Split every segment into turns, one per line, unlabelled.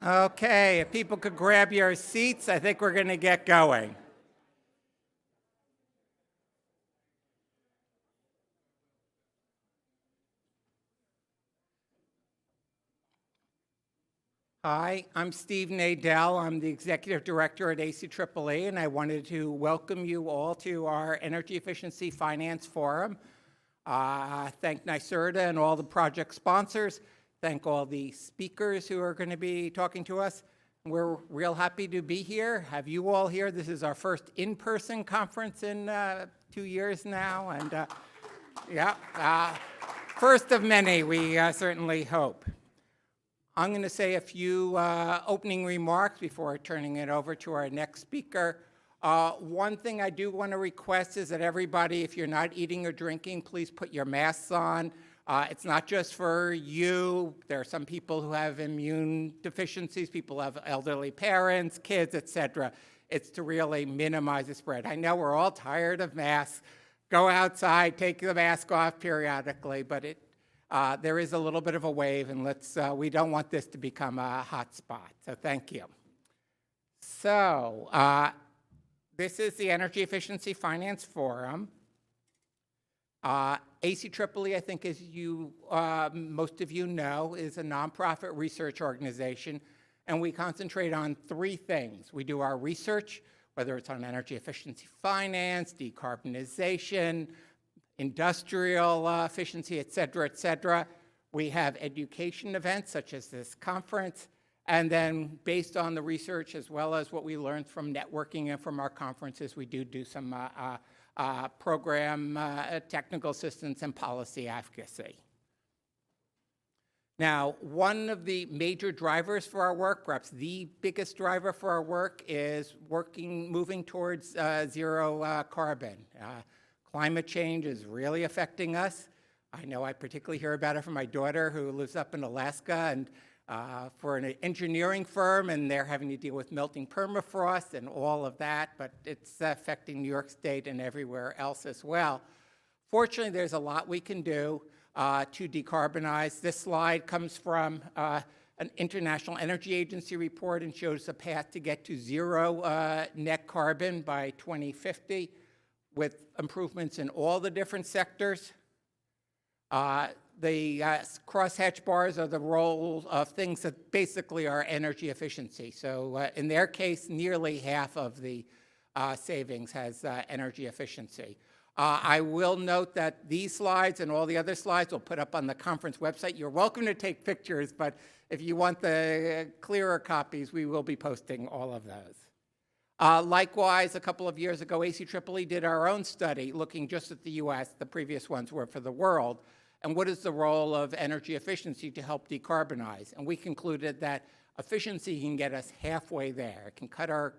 Okay, if people could grab your seats, I think we're going to get going. Hi, I'm Steve Nadell. I'm the Executive Director at ACEEE, and I wanted to welcome you all to our Energy Efficiency Finance Forum. Thank NYSERDA and all the project sponsors. Thank all the speakers who are going to be talking to us. We're real happy to be here, have you all here. This is our first in-person conference in 2 years now, and first of many, we certainly hope. I'm going to say a few opening remarks before turning it over to our next speaker. One thing I do want to request is that everybody, if you're not eating or drinking, please put your masks on. It's not just for you. There are some people who have immune deficiencies, people have elderly parents, kids, etc. It's to really minimize the spread. I know we're all tired of masks. Go outside, take the mask off periodically, but there is a little bit of a wave, and we don't want this to become a hot spot. So thank you. So this is the Energy Efficiency Finance Forum. ACEEE, I think as most of you know, is a nonprofit research organization, and we concentrate on three things. We do our research, whether it's on energy efficiency finance, decarbonization, industrial efficiency, et cetera, et cetera. We have education events such as this conference, and then based on the research as well as what we learned from networking and from our conferences, we do some program technical assistance and policy advocacy. Now, one of the major drivers for our work, perhaps the biggest driver for our work, is moving towards zero carbon. Climate change is really affecting us. I know I particularly hear about it from my daughter who lives up in Alaska, and for an engineering firm, and they're having to deal with melting permafrost and all of that, but it's affecting New York State and everywhere else as well. Fortunately, there's a lot we can do to decarbonize. This slide comes from an International Energy Agency report and shows a path to get to zero net carbon by 2050 with improvements in all the different sectors. The crosshatch bars are the role of things that basically are energy efficiency. So in their case, nearly half of the savings has energy efficiency. I will note that these slides and all the other slides we'll put up on the conference website. You're welcome to take pictures, but if you want the clearer copies, we will be posting all of those. Likewise, a couple of years ago, ACEEE did our own study looking just at the US. The previous ones were for the world. And what is the role of energy efficiency to help decarbonize? And we concluded that efficiency can get us halfway there. It can cut our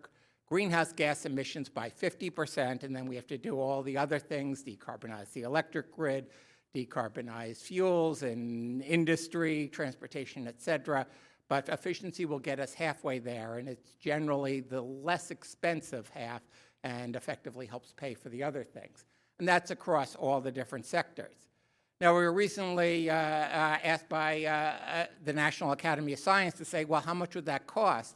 greenhouse gas emissions by 50%, and then we have to do all the other things, decarbonize the electric grid, decarbonize fuels in industry, transportation, et cetera. But efficiency will get us halfway there, and it's generally the less expensive half and effectively helps pay for the other things. And that's across all the different sectors. Now, we were recently asked by the National Academy of Science to say, well, how much would that cost?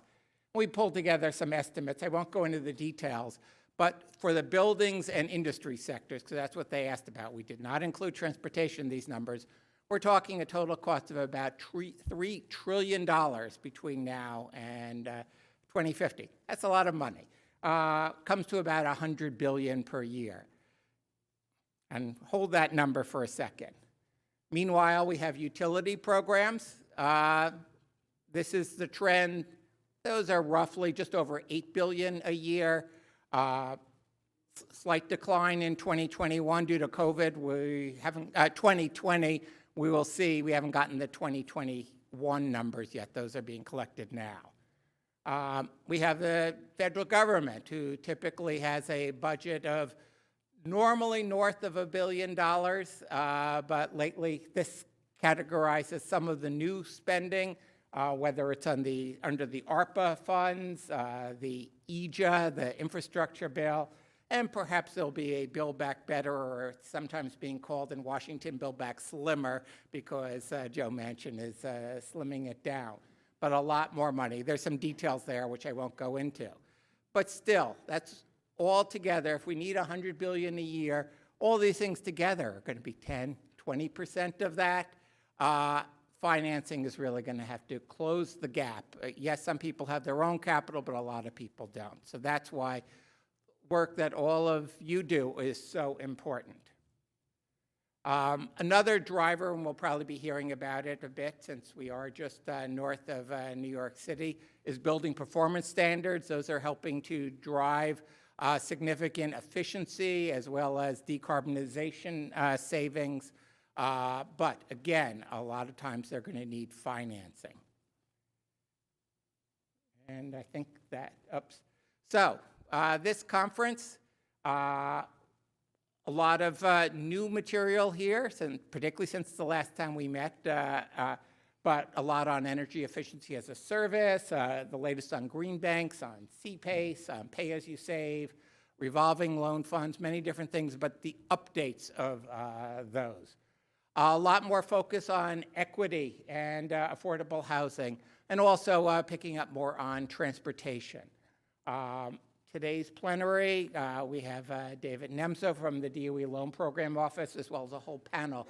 We pulled together some estimates. I won't go into the details, but for the buildings and industry sectors, because that's what they asked about, we did not include transportation in these numbers. We're talking a total cost of about $3 trillion between now and 2050. That's a lot of money. Comes to about $100 billion per year. And hold that number for a second. Meanwhile, we have utility programs. This is the trend. Those are roughly just over $8 billion a year. Slight decline in 2021 due to COVID. 2020, we will see. We haven't gotten the 2021 numbers yet. Those are being collected now. We have the federal government, who typically has a budget of normally north of $1 billion, but lately this categorizes some of the new spending, whether it's under the ARPA funds, the EJA, the infrastructure bill, and perhaps there'll be a Build Back Better, or sometimes being called in Washington Build Back Slimmer, because Joe Manchin is slimming it down. but a lot more money. There's some details there which I won't go into. But still, that's all together. If we need $100 billion a year, all these things together are going to be 10, 20% of that. Financing is really going to have to close the gap. Yes, some people have their own capital, but a lot of people don't. So that's why work that all of you do is so important. Another driver, and we'll probably be hearing about it a bit since we are just north of New York City, is building performance standards. Those are helping to drive significant efficiency as well as decarbonization savings. But again, a lot of times they're going to need financing. And I think that, oops. So this conference, a lot of new material here, particularly since the last time we met, but a lot on energy efficiency as a service, the latest on green banks, on CPACE, on pay-as-you-save, revolving loan funds, many different things, but the updates of those. A lot more focus on equity and affordable housing, and also picking up more on transportation. Today's plenary, we have David Nemzo from the DOE Loan Program Office, as well as a whole panel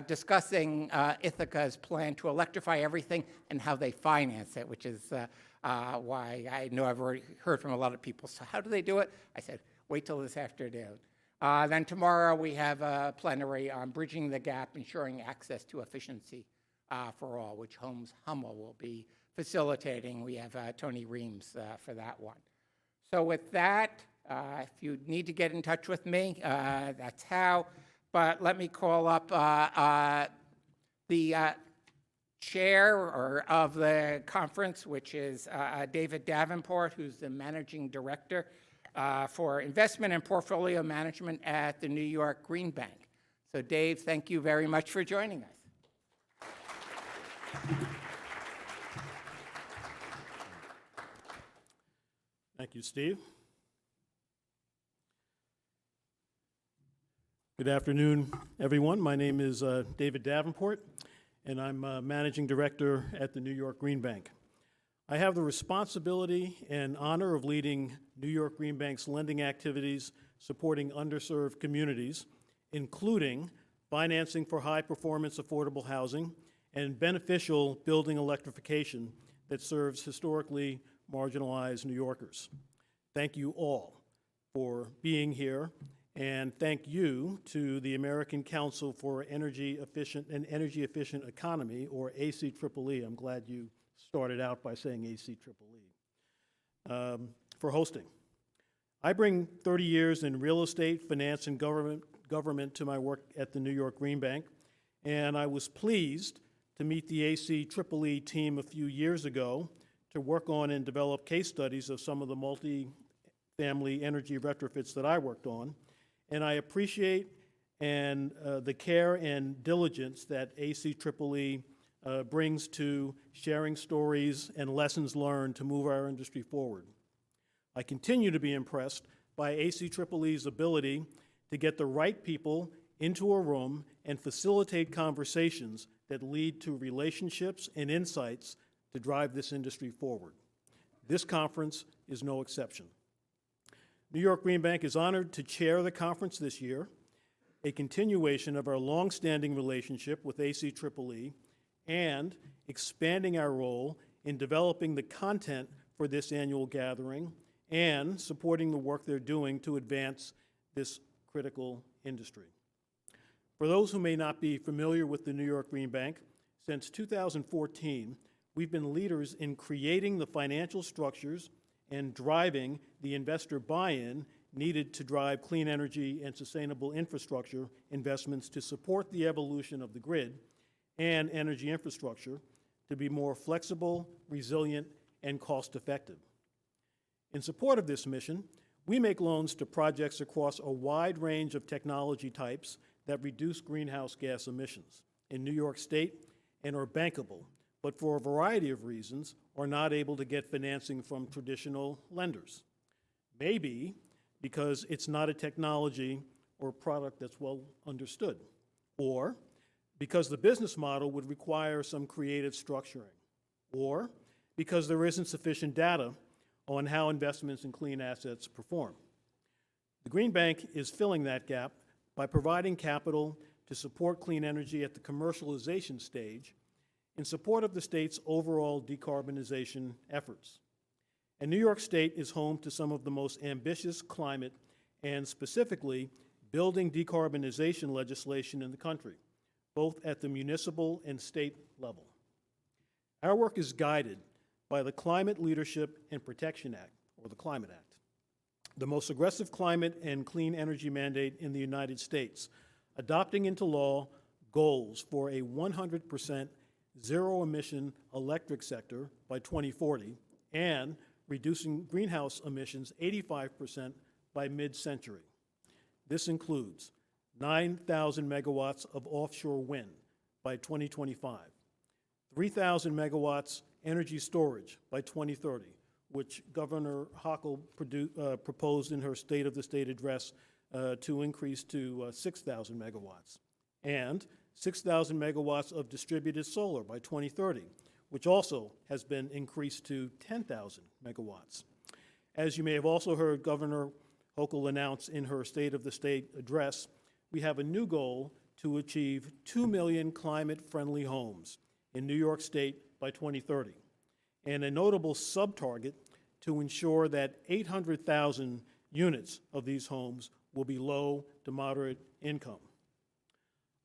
discussing Ithaca's plan to electrify everything and how they finance it, which is why I know I've already heard from a lot of people. So how do they do it? I said, wait till this afternoon. Then tomorrow we have a plenary on bridging the gap, ensuring access to efficiency for all, which Holmes Hummel will be facilitating. We have Tony Reams for that one. So with that, if you need to get in touch with me, that's how. But let me call up the chair of the conference, which is David Davenport, who's the managing director for investment and portfolio management at the New York Green Bank. So Dave, thank you very much for joining us.
Thank you, Steve. Good afternoon, everyone. My name is David Davenport, and I'm Managing Director at the New York Green Bank. I have the responsibility and honor of leading New York Green Bank's lending activities supporting underserved communities, including financing for high-performance affordable housing and beneficial building electrification that serves historically marginalized New Yorkers. Thank you all for being here, and thank you to the American Council for Energy Efficient Economy, or ACEEE. I'm glad you started out by saying ACEEE, for hosting. I bring 30 years in real estate, finance, and government to my work at the New York Green Bank, and I was pleased to meet the ACEEE team a few years ago to work on and develop case studies of some of the multi-family energy retrofits that I worked on. And I appreciate the care and diligence that ACEEE brings to sharing stories and lessons learned to move our industry forward. I continue to be impressed by ACEEE's ability to get the right people into a room and facilitate conversations that lead to relationships and insights to drive this industry forward. This conference is no exception. New York Green Bank is honored to chair the conference this year, a continuation of our longstanding relationship with ACEEE and expanding our role in developing the content for this annual gathering and supporting the work they're doing to advance this critical industry. For those who may not be familiar with the New York Green Bank, since 2014, we've been leaders in creating the financial structures and driving the investor buy-in needed to drive clean energy and sustainable infrastructure investments to support the evolution of the grid and energy infrastructure to be more flexible, resilient, and cost-effective. In support of this mission, we make loans to projects across a wide range of technology types that reduce greenhouse gas emissions in New York State and are bankable, but for a variety of reasons are not able to get financing from traditional lenders. Maybe because it's not a technology or product that's well understood, or because the business model would require some creative structuring. or because there isn't sufficient data on how investments in clean assets perform. The Green Bank is filling that gap by providing capital to support clean energy at the commercialization stage in support of the state's overall decarbonization efforts. And New York State is home to some of the most ambitious climate and specifically building decarbonization legislation in the country, both at the municipal and state level. Our work is guided by the Climate Leadership and Protection Act, or the Climate Act, the most aggressive climate and clean energy mandate in the United States, adopting into law goals for a 100% zero-emission electric sector by 2040 and reducing greenhouse emissions 85% by mid-century. This includes 9,000 megawatts of offshore wind by 2025, 3,000 megawatts energy storage by 2030, which Governor Hochul proposed in her State of the State address to increase to 6,000 megawatts, and 6,000 megawatts of distributed solar by 2030, which also has been increased to 10,000 megawatts. As you may have also heard Governor Hochul announce in her State of the State address, we have a new goal to achieve 2 million climate-friendly homes in New York State by 2030, and a notable sub-target to ensure that 800,000 units of these homes will be low to moderate income.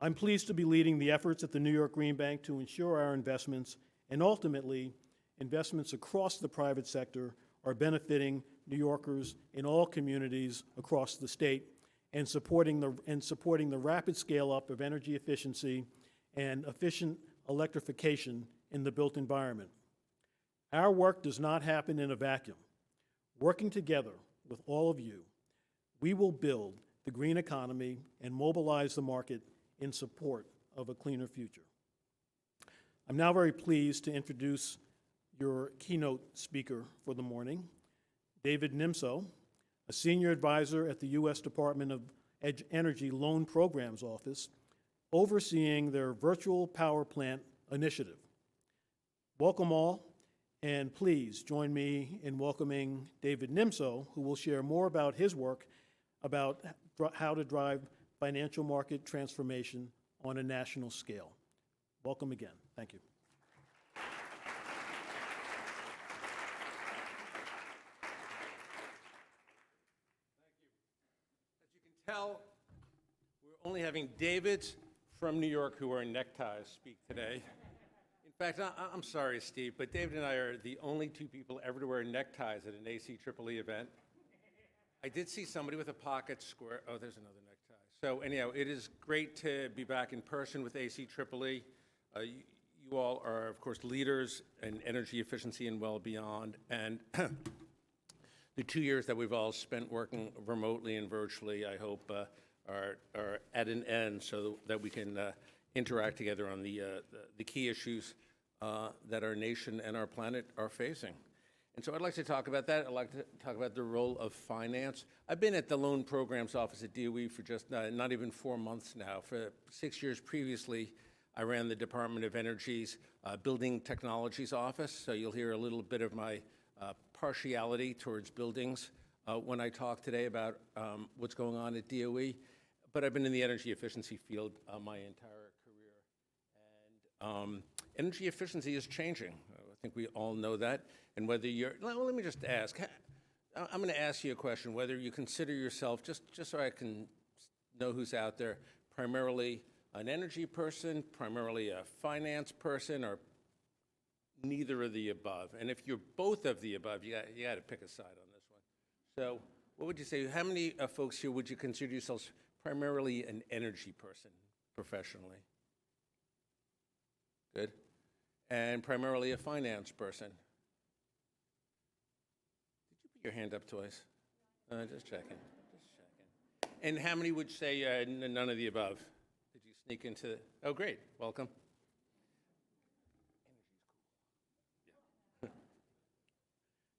I'm pleased to be leading the efforts at the New York Green Bank to ensure our investments and ultimately investments across the private sector are benefiting New Yorkers in all communities across the state and supporting the rapid scale-up of energy efficiency and efficient electrification in the built environment. Our work does not happen in a vacuum. Working together with all of you, we will build the green economy and mobilize the market in support of a cleaner future. I'm now very pleased to introduce your keynote speaker for the morning, David Nimso, a senior advisor at the U.S. Department of Energy Loan Programs Office, overseeing their virtual power plant initiative. Welcome all, and please join me in welcoming David Nimso, who will share more about his work about how to drive financial market transformation on a national scale. Welcome again. Thank you.
Tell we're only having Davids from New York who are in neckties speak today. In fact, I'm sorry, Steve, but David and I are the only two people ever to wear neckties at an ACEEE event. I did see somebody with a pocket square. Oh, there's another necktie. So anyhow, it is great to be back in person with ACEEE. You all are, of course, leaders in energy efficiency and well beyond. And the 2 years that we've all spent working remotely and virtually, I hope, are at an end so that we can interact together on the key issues that our nation and our planet are facing. And so I'd like to talk about that. I'd like to talk about the role of finance. I've been at the Loan Programs Office at DOE for just not even 4 months now. For 6 years previously, I ran the Department of Energy's Building Technologies Office, so you'll hear a little bit of my partiality towards buildings when I talk today about what's going on at DOE, but I've been in the energy efficiency field my entire career. And energy efficiency is changing. I think we all know that. And whether you're, well, let me just ask, I'm going to ask you a question, whether you consider yourself, just so I can know who's out there, primarily an energy person, primarily a finance person, or neither of the above. And if you're both of the above, you got to pick a side on this one. So what would you say? How many folks here would you consider yourselves primarily an energy person professionally? Good. And primarily a finance person? Did you put your hand up twice? Just checking. And how many would say none of the above? Did you sneak into? Oh, great. Welcome.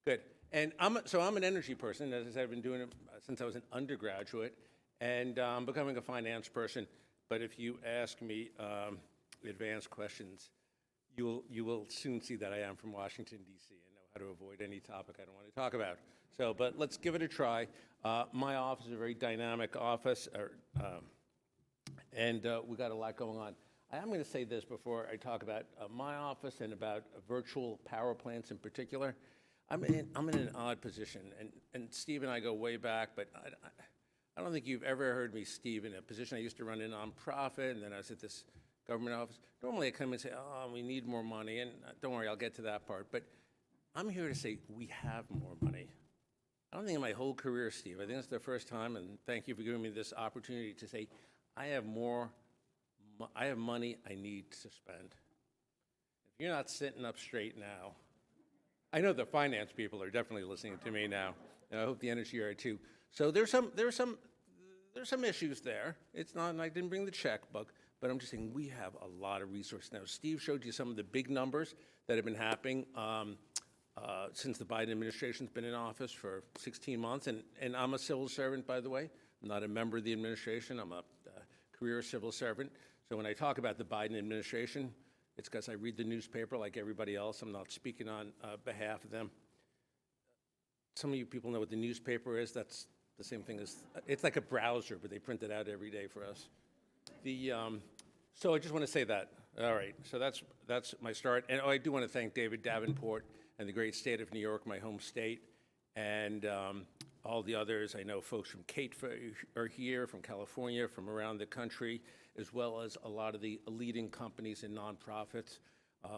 Good. And I'm an energy person, as I said. I've been doing it since I was an undergraduate, and I'm becoming a finance person. But if you ask me advanced questions, you will soon see that I am from Washington, D.C. and know how to avoid any topic I don't want to talk about. So, but let's give it a try. My office is a very dynamic office, and we got a lot going on. I am going to say this before I talk about my office and about virtual power plants in particular. I'm in an odd position, and Steve and I go way back, but I don't think you've ever heard me, Steve, in a position I used to run a nonprofit, and then I was at this government office. Normally I come and say, oh, we need more money, and don't worry, I'll get to that part. But I'm here to say we have more money. I don't think in my whole career, Steve, I think it's the first time, and thank you for giving me this opportunity to say I have money I need to spend. If you're not sitting up straight now, I know the finance people are definitely listening to me now, and I hope the energy are too. So there's some issues there. It's not, and I didn't bring the checkbook, but I'm just saying we have a lot of resources now. Steve showed you some of the big numbers that have been happening since the Biden administration's been in office for 16 months, and I'm a civil servant, by the way. I'm not a member of the administration. I'm a career civil servant. So when I talk about the Biden administration, it's because I read the newspaper like everybody else. I'm not speaking on behalf of them. Some of you people know what the newspaper is. That's the same thing as, it's like a browser, but they print it out every day for us. So I just want to say that. All right, so that's my start. And I do want to thank David Davenport and the great state of New York, my home state, and all the others. I know folks from Kate are here, from California, from around the country, as well as a lot of the leading companies and nonprofits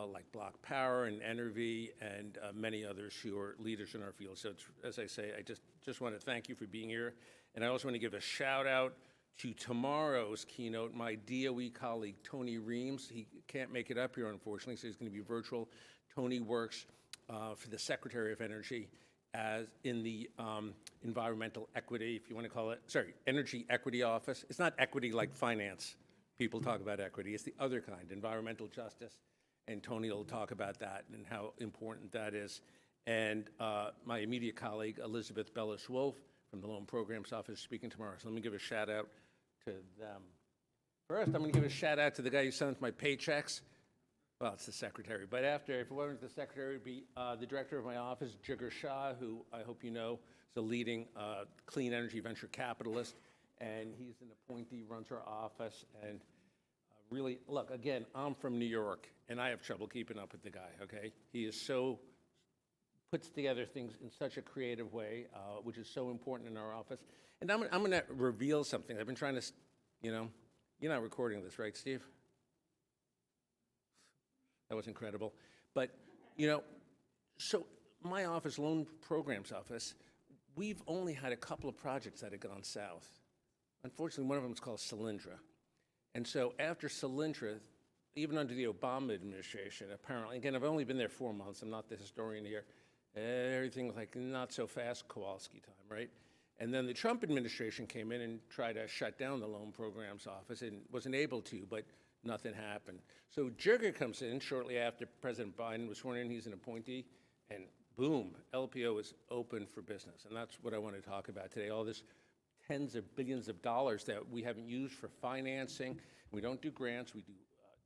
like Block Power and Energy and many others who are leaders in our field. So it's, as I say, I just want to thank you for being here. And I also want to give a shout out to tomorrow's keynote, my DOE colleague, Tony Reams. He can't make it up here, unfortunately, so he's going to be virtual. Tony works for the Secretary of Energy as in the environmental equity, if you want to call it, energy equity office. It's not equity like finance. People talk about equity. It's the other kind, environmental justice. And Tony will talk about that and how important that is. And my immediate colleague, Elizabeth Bellis-Wolf from the Loan Programs Office, speaking tomorrow. So let me give a shout out to them. First, I'm going to give a shout out to the guy who sends my paychecks. Well, it's the secretary. But after, if it wasn't the secretary, it would be the director of my office, Jigar Shah, who I hope you know is a leading clean energy venture capitalist. And he's an appointee, runs our office. And really, look, again, I'm from New York, and I have trouble keeping up with the guy, okay? He is so, puts together things in such a creative way, which is so important in our office. And I'm going to reveal something. I've been trying to, you're not recording this, right, Steve? That was incredible. But, so my office, Loan Programs Office, we've only had a couple of projects that have gone south. Unfortunately, one of them is called Solyndra. And so after Solyndra, even under the Obama administration, apparently, again, I've only been there 4 months, I'm not the historian here, everything was like not so fast Kowalski time, right? And then the Trump administration came in and tried to shut down the Loan Programs Office and wasn't able to, but nothing happened. So Jigar comes in shortly after President Biden was sworn in, he's an appointee, and boom, LPO is open for business. And that's what I want to talk about today, all this tens of billions of dollars that we haven't used for financing. We don't do grants, we do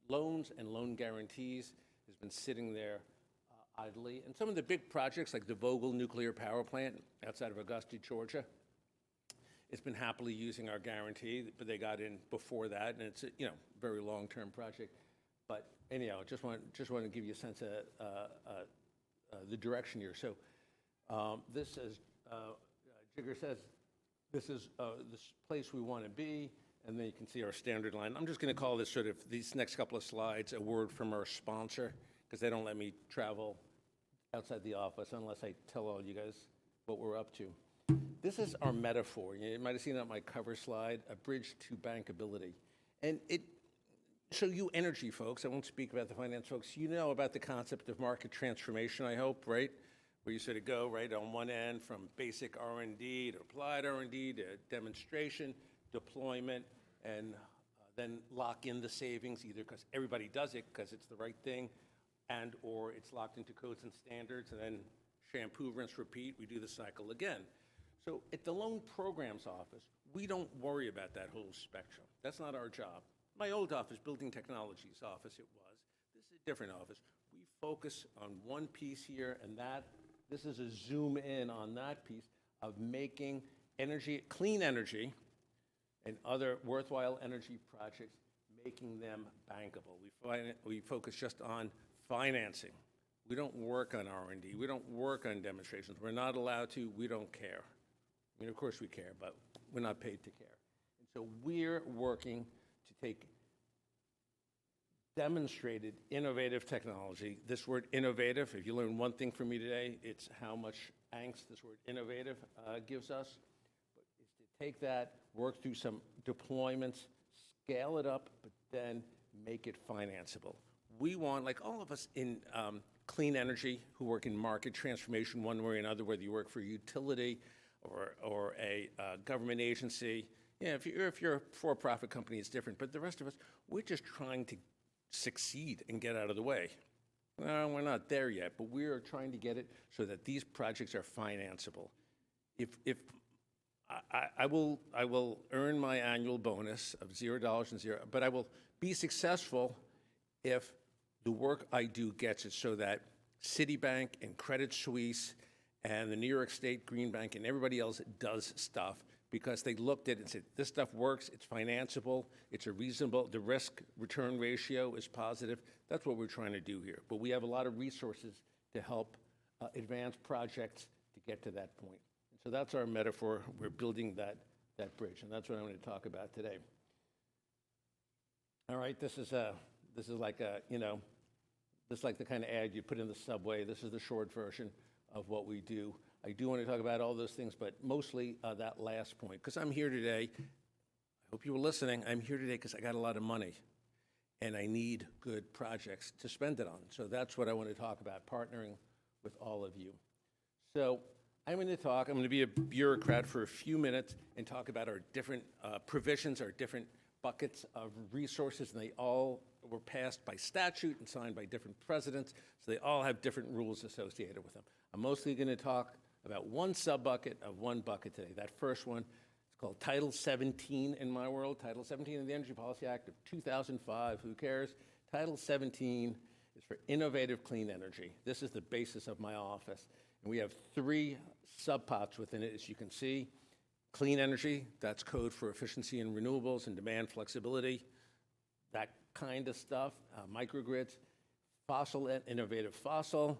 loans and loan guarantees. Has been sitting there idly. And some of the big projects like the Vogtle nuclear power plant outside of Augusta, Georgia, it's been happily using our guarantee, but they got in before that, and it's a very long-term project. But anyhow, just want to give you a sense of the direction here. So this is, Jigar says, this is this place we want to be, and then you can see our standard line. I'm just going to call this sort of, these next couple of slides, a word from our sponsor, because they don't let me travel outside the office unless I tell all you guys what we're up to. This is our metaphor. You might have seen it on my cover slide, a bridge to bankability. And so you energy folks, I won't speak about the finance folks, you know about the concept of market transformation, I hope, right? Where you sort of go right on one end from basic R&D to applied R&D to demonstration, deployment, and then lock in the savings, either because everybody does it because it's the right thing, and or it's locked into codes and standards, and then shampoo, rinse, repeat, we do the cycle again. So at the Loan Programs Office, we don't worry about that whole spectrum. That's not our job. My old office, Building Technologies Office, it was. This is a different office. We focus on one piece here, and this is a zoom in on that piece of making energy, clean energy, and other worthwhile energy projects, making them bankable. We focus just on financing. We don't work on R&D. We don't work on demonstrations. We're not allowed to. We don't care. I mean, of course we care, but we're not paid to care. And so we're working to take demonstrated innovative technology. This word innovative, if you learn one thing from me today, it's how much angst this word innovative gives us. But it's to take that, work through some deployments, scale it up, but then make it financeable. We want, like all of us in clean energy who work in market transformation one way or another, whether you work for a utility or a government agency. Yeah, if you're a for-profit company, it's different. But the rest of us, we're just trying to succeed and get out of the way. Well, we're not there yet, but we are trying to get it so that these projects are financeable. If I will earn my annual bonus of $0 and zero, but I will be successful if the work I do gets it so that Citibank and Credit Suisse and the New York State Green Bank and everybody else does stuff because they looked at it and said, this stuff works, it's financeable, it's a reasonable, the risk-return ratio is positive. That's what we're trying to do here. But we have a lot of resources to help advance projects to get to that point. And so that's our metaphor. We're building that bridge, and that's what I'm going to talk about today. All right, this is like a, this is like the kind of ad you put in the subway. This is the short version of what we do. I do want to talk about all those things, but mostly that last point, because I'm here today. I hope you were listening. I'm here today because I got a lot of money, and I need good projects to spend it on. So that's what I want to talk about, partnering with all of you. So I'm going to be a bureaucrat for a few minutes and talk about our different provisions, our different buckets of resources, and they all were passed by statute and signed by different presidents, so they all have different rules associated with them. I'm mostly going to talk about one sub-bucket of one bucket today. That first one is called Title 17 in my world, Title 17 of the Energy Policy Act of 2005. Who cares? Title 17 is for innovative clean energy. This is the basis of my office, and we have 3 sub-pots within it, as you can see. Clean energy, that's code for efficiency and renewables and demand flexibility, that kind of stuff. Microgrids, fossil and innovative fossil.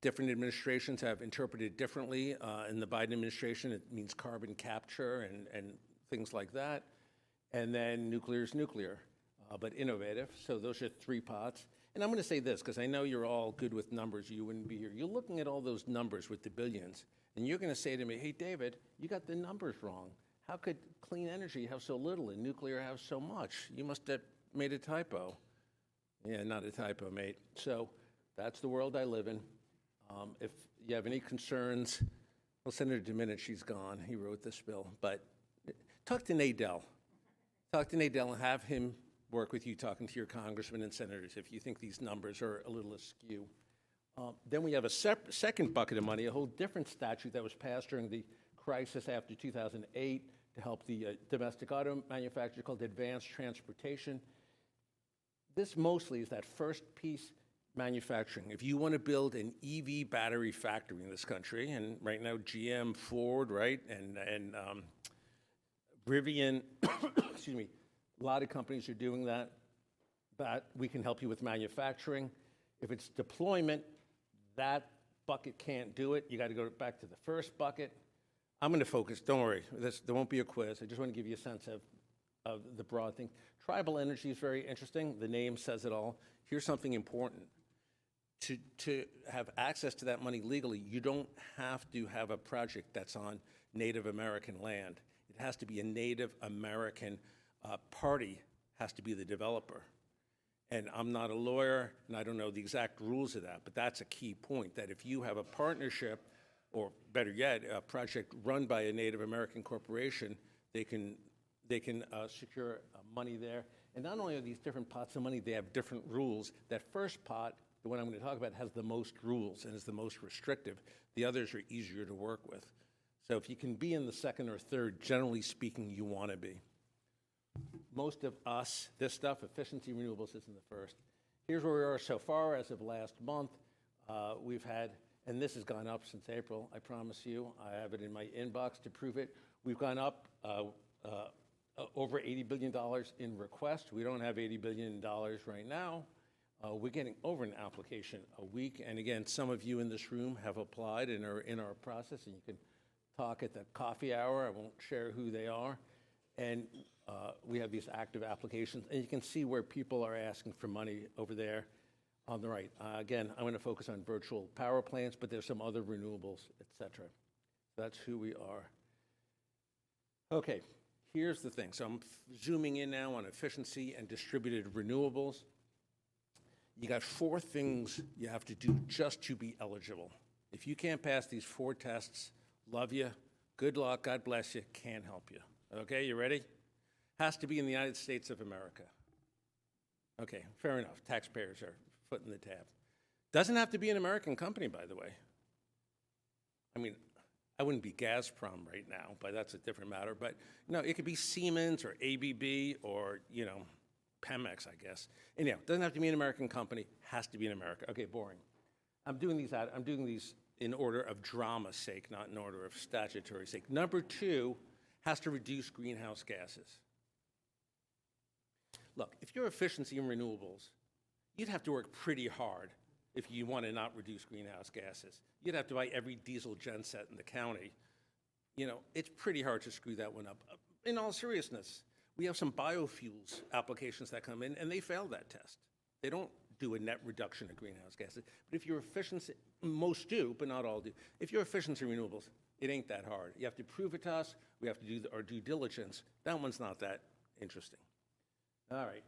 Different administrations have interpreted differently. In the Biden administration, it means carbon capture and things like that. And then nuclear is nuclear, but innovative. So those are 3 pots. And I'm going to say this, because I know you're all good with numbers. You wouldn't be here. You're looking at all those numbers with the billions, and you're going to say to me, hey, David, you got the numbers wrong. How could clean energy have so little and nuclear have so much? You must have made a typo. Yeah, not a typo, mate. So that's the world I live in. If you have any concerns, well, Senator Dominic, she's gone. He wrote this bill. But talk to Nadel. Talk to Nadel and have him work with you, talking to your congressmen and senators if you think these numbers are a little askew. Then we have a second bucket of money, a whole different statute that was passed during the crisis after 2008 to help the domestic auto manufacturer, called Advanced Transportation. This mostly is that first piece, manufacturing. If you want to build an EV battery factory in this country, and right now GM, Ford, right, and Rivian, excuse me, a lot of companies are doing that, but we can help you with manufacturing. If it's deployment, that bucket can't do it. You got to go back to the first bucket. I'm going to focus, don't worry, there won't be a quiz. I just want to give you a sense of the broad thing. Tribal energy is very interesting. The name says it all. Here's something important. To have access to that money legally, you don't have to have a project that's on Native American land. It has to be a Native American party has to be the developer. And I'm not a lawyer, and I don't know the exact rules of that, but that's a key point, that if you have a partnership, or better yet, a project run by a Native American corporation, they can secure money there. And not only are these different pots of money, they have different rules. That first pot, the one I'm going to talk about, has the most rules and is the most restrictive. The others are easier to work with. So if you can be in the second or third, generally speaking, you want to be. Most of us, this stuff, efficiency renewables, is in the first. Here's where we are so far as of last month. We've had, and this has gone up since April, I promise you. I have it in my inbox to prove it. We've gone up over $80 billion in requests. We don't have $80 billion right now. We're getting over an application a week. And again, some of you in this room have applied and are in our process, and you can talk at the coffee hour. I won't share who they are. And we have these active applications, and you can see where people are asking for money over there on the right. Again, I'm going to focus on virtual power plants, but there's some other renewables, et cetera. That's who we are. Okay, here's the thing. So I'm zooming in now on efficiency and distributed renewables. You got 4 things you have to do just to be eligible. If you can't pass these 4 tests, love you, good luck, God bless you, can't help you. Okay, you ready? Has to be in the United States of America. Okay, fair enough. Taxpayers are footing the tab. Doesn't have to be an American company, by the way. I mean, I wouldn't be Gazprom right now, but that's a different matter. But no, it could be Siemens or ABB or, you know, Pemex, I guess. Anyhow, doesn't have to be an American company, has to be in America. Okay, boring. I'm doing these in order of drama's sake, not in order of statutory sake. Number 2 has to reduce greenhouse gases. Look, if you're efficiency in renewables, you'd have to work pretty hard if you want to not reduce greenhouse gases. You'd have to buy every diesel genset in the county. You know, it's pretty hard to screw that one up. In all seriousness, we have some biofuels applications that come in, and they fail that test. They don't do a net reduction of greenhouse gases. But if you're efficient, most do, but not all do. If you're efficient in renewables, it ain't that hard. You have to prove it to us. We have to do our due diligence. That one's not that interesting. All right,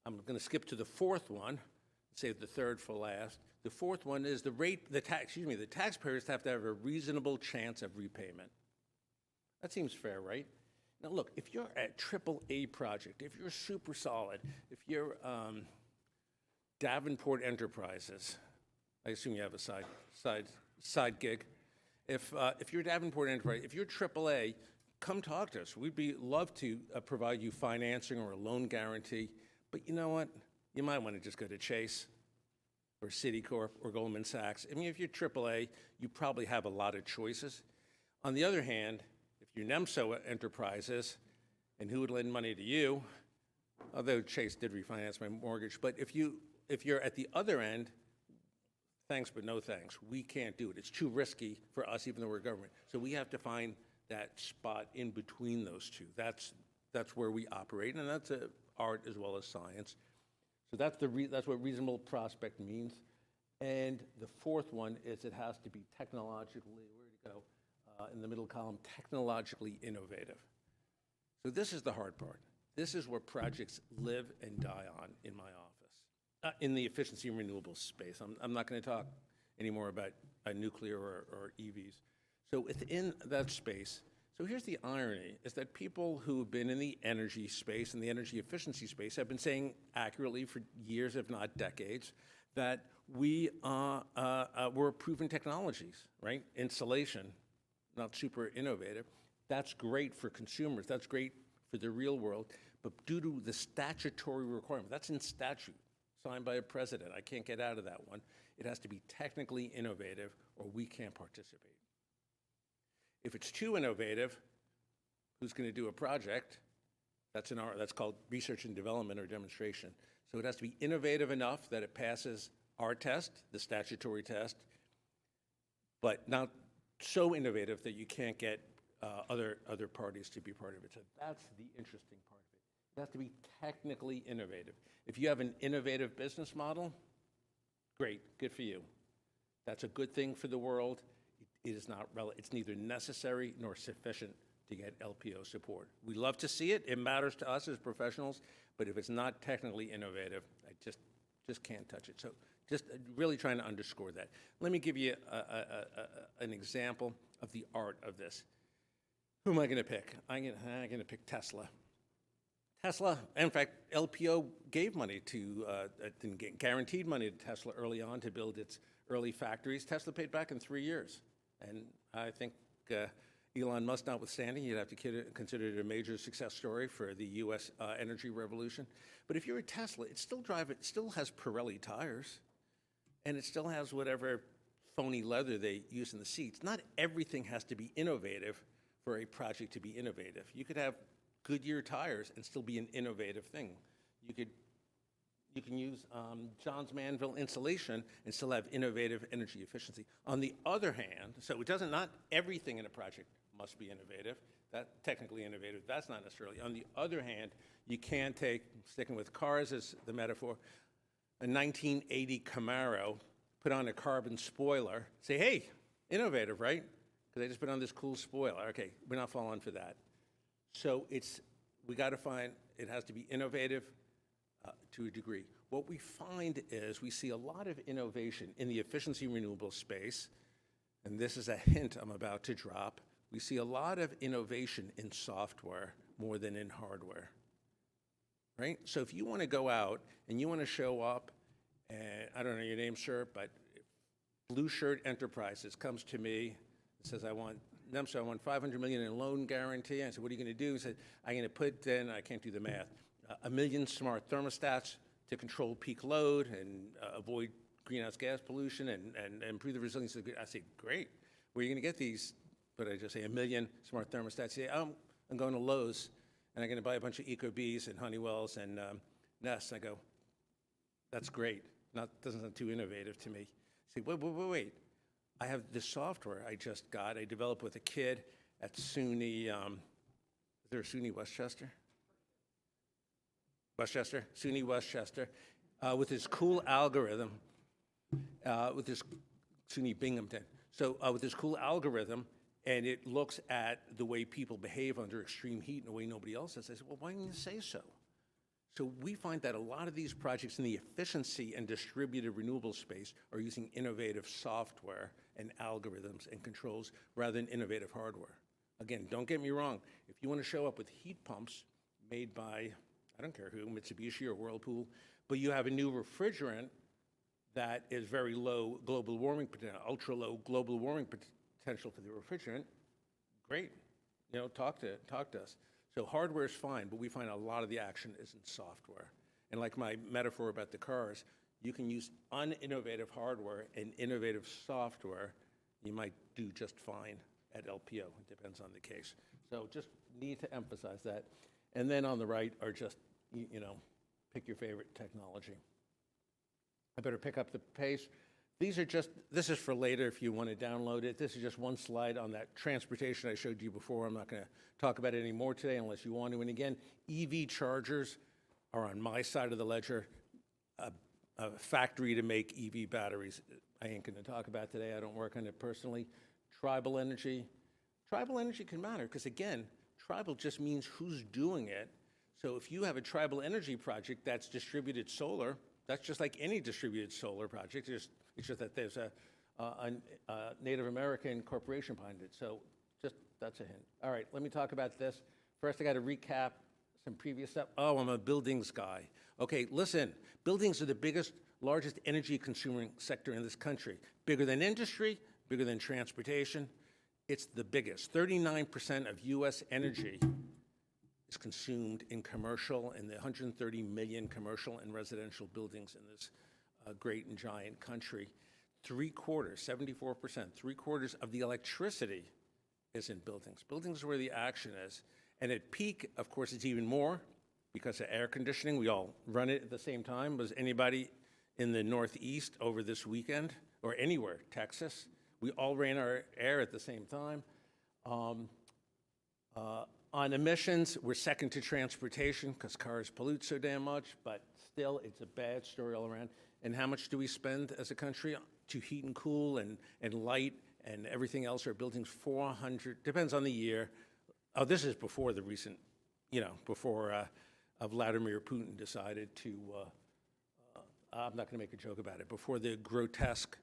I'm going to skip to the 4th one, save the 3rd for last. The 4th one is the taxpayers have to have a reasonable chance of repayment. That seems fair, right? Now look, if you're a AAA project, if you're super solid, if you're Davenport Enterprises, I assume you have a side gig. If you're Davenport Enterprise, if you're AAA, come talk to us. We'd love to provide you financing or a loan guarantee. But you know what? You might want to just go to Chase or Citicorp or Goldman Sachs. I mean, if you're AAA, you probably have a lot of choices. On the other hand, if you're NEMSO Enterprises, and who would lend money to you, although Chase did refinance my mortgage, but if you're at the other end, thanks but no thanks. We can't do it. It's too risky for us, even though we're government. So we have to find that spot in between those two. That's where we operate, and that's art as well as science. So that's what reasonable prospect means. And the 4th one is it has to be technologically, where to go, in the middle column, technologically innovative. So this is the hard part. This is where projects live and die on in my office, in the efficiency and renewables space. I'm not going to talk anymore about nuclear or EVs. So within that space, so here's the irony, is that people who've been in the energy space and the energy efficiency space have been saying accurately for years, if not decades, that we're proven technologies, right? Insulation, not super innovative. That's great for consumers. That's great for the real world. But due to the statutory requirement, that's in statute, signed by a president. I can't get out of that one. It has to be technically innovative or we can't participate. If it's too innovative, who's going to do a project? That's called research and development or demonstration. So it has to be innovative enough that it passes our test, the statutory test, but not so innovative that you can't get other parties to be part of it. So that's the interesting part of it. It has to be technically innovative. If you have an innovative business model, great, good for you. That's a good thing for the world. It is not it's neither necessary nor sufficient to get LPO support. We love to see it. It matters to us as professionals, but if it's not technically innovative, I just can't touch it. So just really trying to underscore that. Let me give you an example of the art of this. Who am I going to pick? I'm going to pick Tesla. Tesla, in fact, LPO gave money guaranteed money to Tesla early on to build its early factories. Tesla paid back in 3 years. And I think Elon Musk notwithstanding, you'd have to consider it a major success story for the U.S. Energy revolution. But if you're a Tesla, it still has Pirelli tires, and it still has whatever phony leather they use in the seats. Not everything has to be innovative for a project to be innovative. You could have Goodyear tires and still be an innovative thing. You can use Johns Manville insulation and still have innovative energy efficiency. On the other hand, so it doesn't, not everything in a project must be innovative. That's technically innovative. That's not necessarily. On the other hand, you can take, sticking with cars as the metaphor, a 1980 Camaro, put on a carbon spoiler, say, hey, innovative, right? Because I just put on this cool spoiler. Okay, we're not falling for that. So we got to find, it has to be innovative to a degree. What we find is we see a lot of innovation in the efficiency renewable space, and this is a hint I'm about to drop. We see a lot of innovation in software more than in hardware, right? So if you want to go out and you want to show up, and I don't know your name, sir, but Blue Shirt Enterprises comes to me and says, I want $500 million in loan guarantee. I said, what are you going to do? He said, I'm going to put in, I can't do the math, 1 million smart thermostats to control peak load and avoid greenhouse gas pollution and improve the resilience of the grid. I say, great. Where are you going to get these? But I just say 1 million smart thermostats. Say, I'm going to Lowe's, and I'm going to buy a bunch of Ecobees and Honeywells and Nests. I go, that's great. Doesn't sound too innovative to me. I say, wait. I have this software I just got. I developed with a kid at SUNY. Is there a SUNY Westchester? SUNY Westchester, with this cool algorithm, with this SUNY Binghamton. So with this cool algorithm, and it looks at the way people behave under extreme heat in a way nobody else does. I said, well, why didn't you say so? So we find that a lot of these projects in the efficiency and distributed renewable space are using innovative software and algorithms and controls rather than innovative hardware. Again, don't get me wrong. If you want to show up with heat pumps made by, I don't care who, Mitsubishi or Whirlpool, but you have a new refrigerant that is very low global warming potential, ultra low global warming potential for the refrigerant, great. Talk to us. So hardware is fine, but we find a lot of the action is in software. And like my metaphor about the cars, you can use uninnovative hardware and innovative software. You might do just fine at LPO. It depends on the case. So just need to emphasize that. And then on the right are just, pick your favorite technology. I better pick up the pace. This is for later if you want to download it. This is just one slide on that transportation I showed you before. I'm not going to talk about it anymore today unless you want to. And again, EV chargers are on my side of the ledger, a factory to make EV batteries. I ain't going to talk about today. I don't work on it personally. Tribal energy. Tribal energy can matter because, again, tribal just means who's doing it. So if you have a tribal energy project that's distributed solar, that's just like any distributed solar project. It's just that there's a Native American corporation behind it. So just that's a hint. All right, let me talk about this. First, I got to recap some previous stuff. Oh, I'm a buildings guy. Okay, listen, buildings are the largest energy consuming sector in this country. Bigger than industry, bigger than transportation. It's the biggest. 39% of U.S. energy is consumed in commercial, in the 130 million commercial and residential buildings in this great and giant country. 74%, 3/4 of the electricity is in buildings. Buildings are where the action is. And at peak, of course, it's even more because of air conditioning. We all run it at the same time. Was anybody in the Northeast over this weekend or anywhere, Texas? We all ran our air at the same time. On emissions, we're second to transportation because cars pollute so damn much, but still, it's a bad story all around. And how much do we spend as a country to heat and cool and light and everything else? Our buildings, 400, depends on the year. Oh, this is before the recent, before Vladimir Putin decided to, I'm not going to make a joke about it, before the grotesque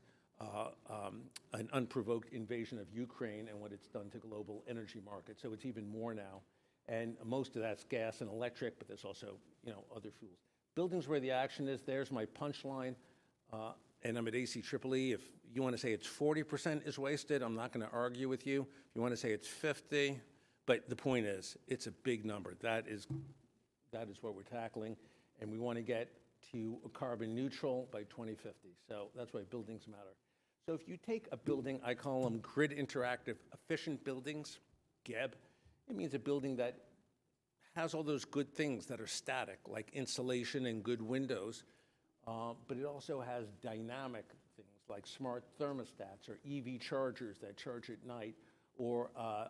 an unprovoked invasion of Ukraine and what it's done to global energy markets. So it's even more now. And most of that's gas and electric, but there's also, other fuels. Buildings where the action is, there's my punchline. and I'm at ACEEE. If you want to say it's 40% is wasted, I'm not going to argue with you. If you want to say it's 50, but the point is, it's a big number. That is what we're tackling, and we want to get to carbon neutral by 2050. So that's why buildings matter. So if you take a building, I call them grid interactive efficient buildings, GEB. It means a building that has all those good things that are static, like insulation and good windows, but it also has dynamic things like smart thermostats or EV chargers that charge at night, or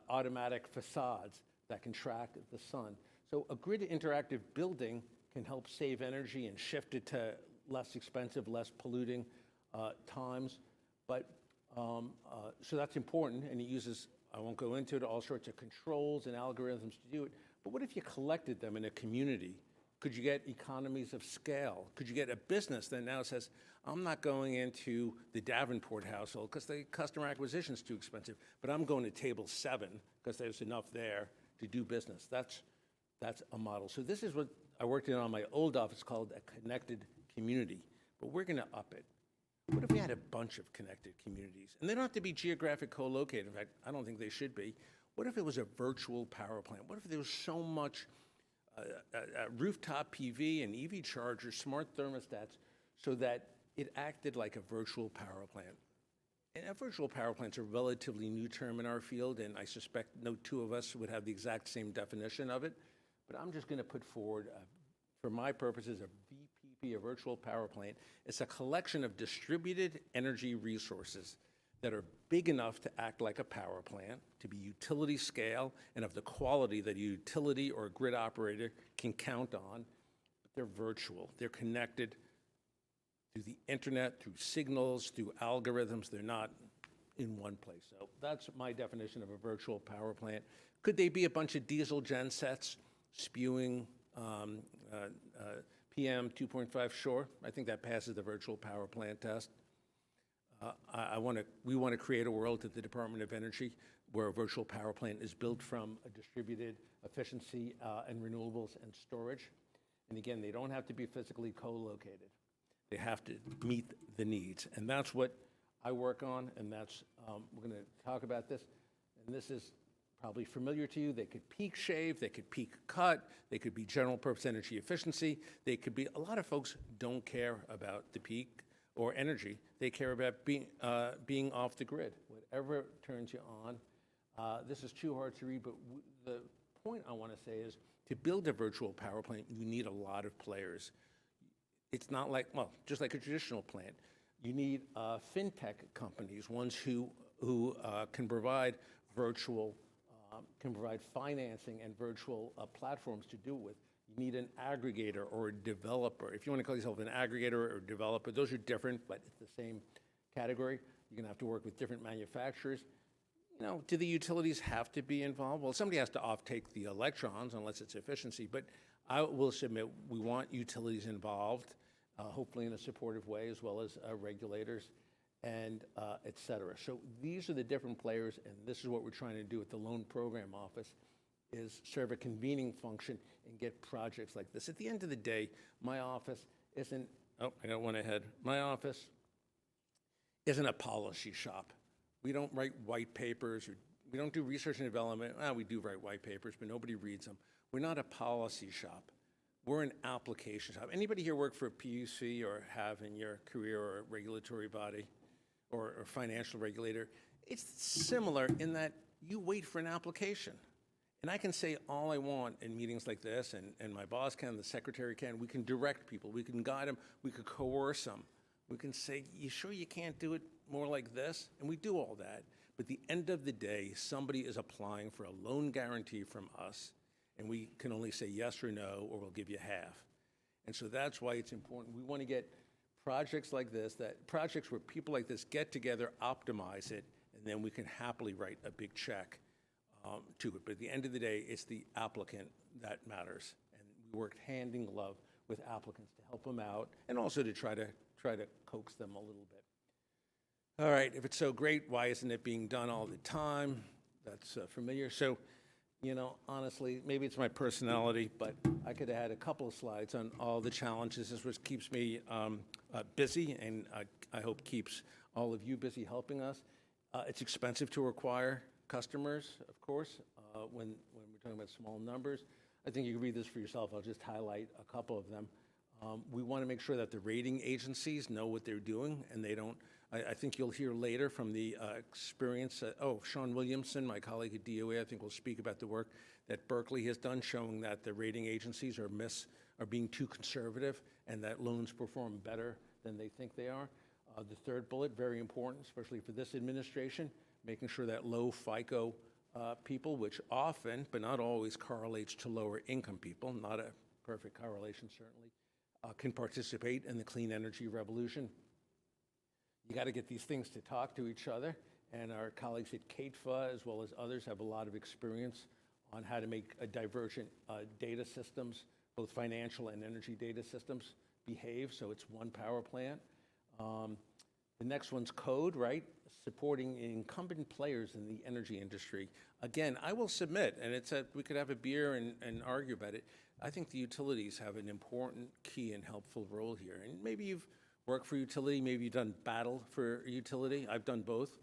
automatic facades that can track the sun. So a grid interactive building can help save energy and shift it to less expensive, less polluting times. But so that's important, and it uses, I won't go into it, all sorts of controls and algorithms to do it. But what if you collected them in a community? Could you get economies of scale? Could you get a business that now says, I'm not going into the Davenport household because the customer acquisition is too expensive, but I'm going to table 7 because there's enough there to do business. That's a model. So this is what I worked on my old office called a connected community, but we're going to up it. What if we had a bunch of connected communities? And they don't have to be geographic co-located. In fact, I don't think they should be. What if it was a virtual power plant? What if there was so much rooftop PV and EV chargers, smart thermostats, so that it acted like a virtual power plant? And a virtual power plant's a relatively new term in our field, and I suspect no two of us would have the exact same definition of it. But I'm just going to put forward, for my purposes, a VPP, a virtual power plant. It's a collection of distributed energy resources that are big enough to act like a power plant, to be utility scale, and of the quality that a utility or a grid operator can count on. But they're virtual. They're connected through the internet, through signals, through algorithms. They're not in one place. So that's my definition of a virtual power plant. Could they be a bunch of diesel gen sets spewing PM 2.5? Sure. I think that passes the virtual power plant test. We want to create a world at the Department of Energy where a virtual power plant is built from a distributed efficiency and renewables and storage. And again, they don't have to be physically co-located. They have to meet the needs. And that's what I work on, and that's, we're going to talk about this. And this is probably familiar to you. They could peak shave, they could peak cut, they could be general purpose energy efficiency. They could be, a lot of folks don't care about the peak or energy. They care about being off the grid, whatever turns you on. This is too hard to read, but the point I want to say is to build a virtual power plant, you need a lot of players. It's not like, well, just like a traditional plant. You need fintech companies, ones who can provide virtual, can provide financing and virtual platforms to do it with. You need an aggregator or a developer. If you want to call yourself an aggregator or a developer, those are different, but it's the same category. You're going to have to work with different manufacturers. You know, do the utilities have to be involved? Well, somebody has to offtake the electrons unless it's efficiency, but I will submit we want utilities involved, hopefully in a supportive way, as well as regulators and et cetera. So these are the different players, and this is what we're trying to do at the Loan Program Office, is serve a convening function and get projects like this. At the end of the day, my office isn't, oh, I got one ahead. My office isn't a policy shop. We don't write white papers, or we don't do research and development. Well, we do write white papers, but nobody reads them. We're not a policy shop. We're an application shop. Anybody here work for a PUC or have in your career or a regulatory body or a financial regulator? It's similar in that you wait for an application. And I can say all I want in meetings like this, and my boss can, the secretary can. We can direct people. We can guide them. We could coerce them. We can say, you sure you can't do it more like this? And we do all that. But at the end of the day, somebody is applying for a loan guarantee from us, and we can only say yes or no, or we'll give you half. And so that's why it's important. We want to get projects like this, projects where people like this get together, optimize it, and then we can happily write a big check to it. But at the end of the day, it's the applicant that matters. And we worked hand in glove with applicants to help them out, and also to try to coax them a little bit. All right, if it's so great, why isn't it being done all the time? That's familiar. So You know, honestly, maybe it's my personality, but I could have had a couple of slides on all the challenges. This was keeps me busy, and I hope keeps all of you busy helping us. It's expensive to acquire customers, of course, when we're talking about small numbers. I think you can read this for yourself. I'll just highlight a couple of them. We want to make sure that the rating agencies know what they're doing, and they don't. I think you'll hear later from the experience. Sean Williamson, my colleague at DOE, I think will speak about the work that Berkeley has done, showing that the rating agencies are being too conservative, and that loans perform better than they think they are. The third bullet, very important, especially for this administration, making sure that low FICO people, which often, but not always, correlates to lower income people, not a perfect correlation certainly, can participate in the clean energy revolution. You got to get these things to talk to each other, and our colleagues at CATFA, as well as others, have a lot of experience on how to make divergent data systems, both financial and energy data systems, behave, so it's one power plant. The next one's code, right? Supporting incumbent players in the energy industry. Again, I will submit, and we could have a beer and argue about it. I think the utilities have an important, key, and helpful role here. And maybe you've worked for utility, maybe you've done battle for utility. I've done both.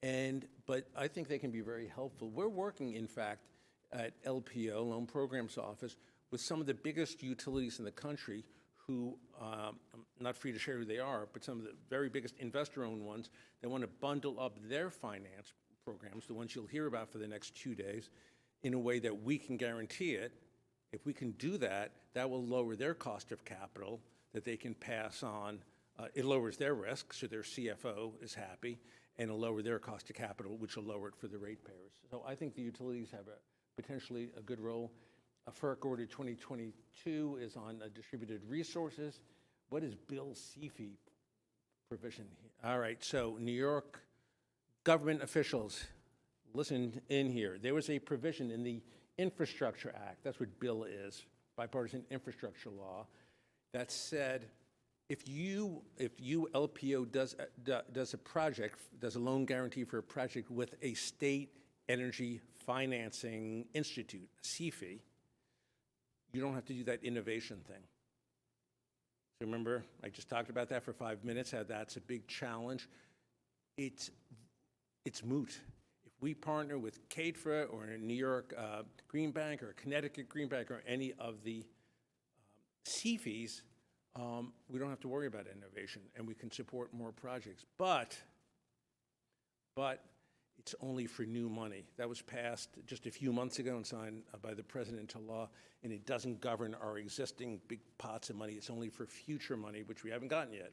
But I think they can be very helpful. We're working, in fact, at LPO, Loan Programs Office, with some of the biggest utilities in the country who, I'm not free to share who they are, but some of the very biggest investor-owned ones that want to bundle up their finance programs, the ones you'll hear about for the next 2 days, in a way that we can guarantee it. If we can do that, that will lower their cost of capital that they can pass on. It lowers their risk, so their CFO is happy, and it'll lower their cost of capital, which will lower it for the ratepayers. So I think the utilities have potentially a good role. FERC Order 2022 is on distributed resources. What is Bill Seafy provision here? All right, so New York government officials, listen in here. There was a provision in the Infrastructure Act, that's what bill is, bipartisan infrastructure law, that said if you LPO does a project, does a loan guarantee for a project with a state energy financing institute, CFI, you don't have to do that innovation thing. So remember, I just talked about that for 5 minutes, how that's a big challenge. It's moot. If we partner with CATFA or a New York Green Bank or a Connecticut Green Bank or any of the CFIs, we don't have to worry about innovation, and we can support more projects. But it's only for new money. That was passed just a few months ago and signed by the president into law, and it doesn't govern our existing big pots of money. It's only for future money, which we haven't gotten yet.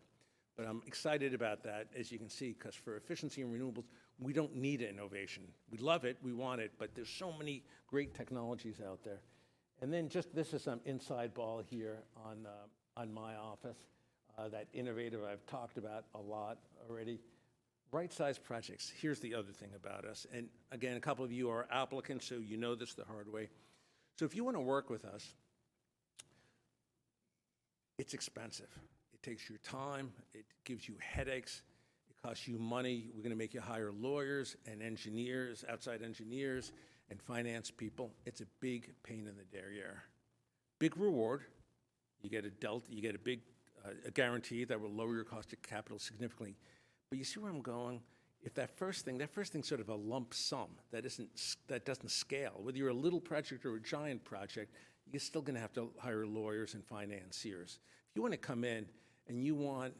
But I'm excited about that, as you can see, because for efficiency and renewables, we don't need innovation. We love it, we want it, but there's so many great technologies out there. And then this is some inside ball here on my office, that innovative I've talked about a lot already. Right-sized projects, here's the other thing about us. And again, a couple of you are applicants, so you know this the hard way. So if you want to work with us, it's expensive. It takes your time, it gives you headaches, it costs you money. We're going to make you hire lawyers and engineers, outside engineers, and finance people. It's a big pain in the derriere. Big reward. You get a big guarantee that will lower your cost of capital significantly. But you see where I'm going? If that first thing's sort of a lump sum that doesn't scale. Whether you're a little project or a giant project, you're still going to have to hire lawyers and financiers. If you want to come in and you want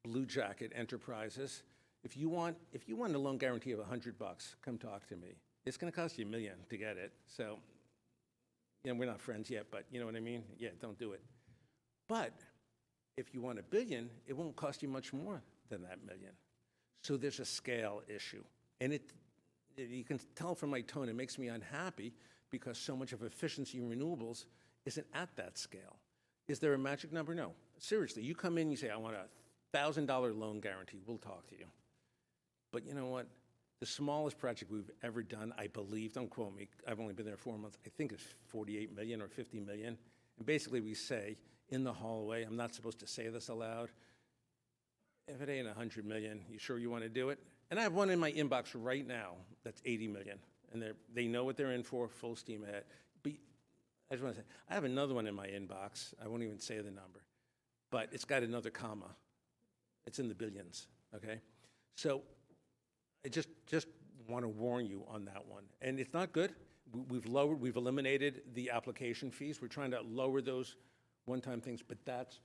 blue jacket enterprises, if you want a loan guarantee of $100, come talk to me. It's going to cost you $1 million to get it. So, we're not friends yet, but you know what I mean? Yeah, don't do it. But if you want $1 billion, it won't cost you much more than that $1 million. So there's a scale issue. And you can tell from my tone, it makes me unhappy because so much of efficiency in renewables isn't at that scale. Is there a magic number? No. Seriously, you come in, you say, I want a $1,000 loan guarantee, we'll talk to you. But you know what? The smallest project we've ever done, I believe, don't quote me, I've only been there 4 months, I think it's 48 million or 50 million. And basically we say in the hallway, I'm not supposed to say this aloud, if it ain't 100 million, you sure you want to do it? And I have one in my inbox right now that's 80 million. and they know what they're in for, full steam ahead. But I just want to say, I have another one in my inbox. I won't even say the number, but it's got another comma. It's in the billions, okay? So I just want to warn you on that one. And it's not good. We've eliminated the application fees. We're trying to lower those one-time things, but that's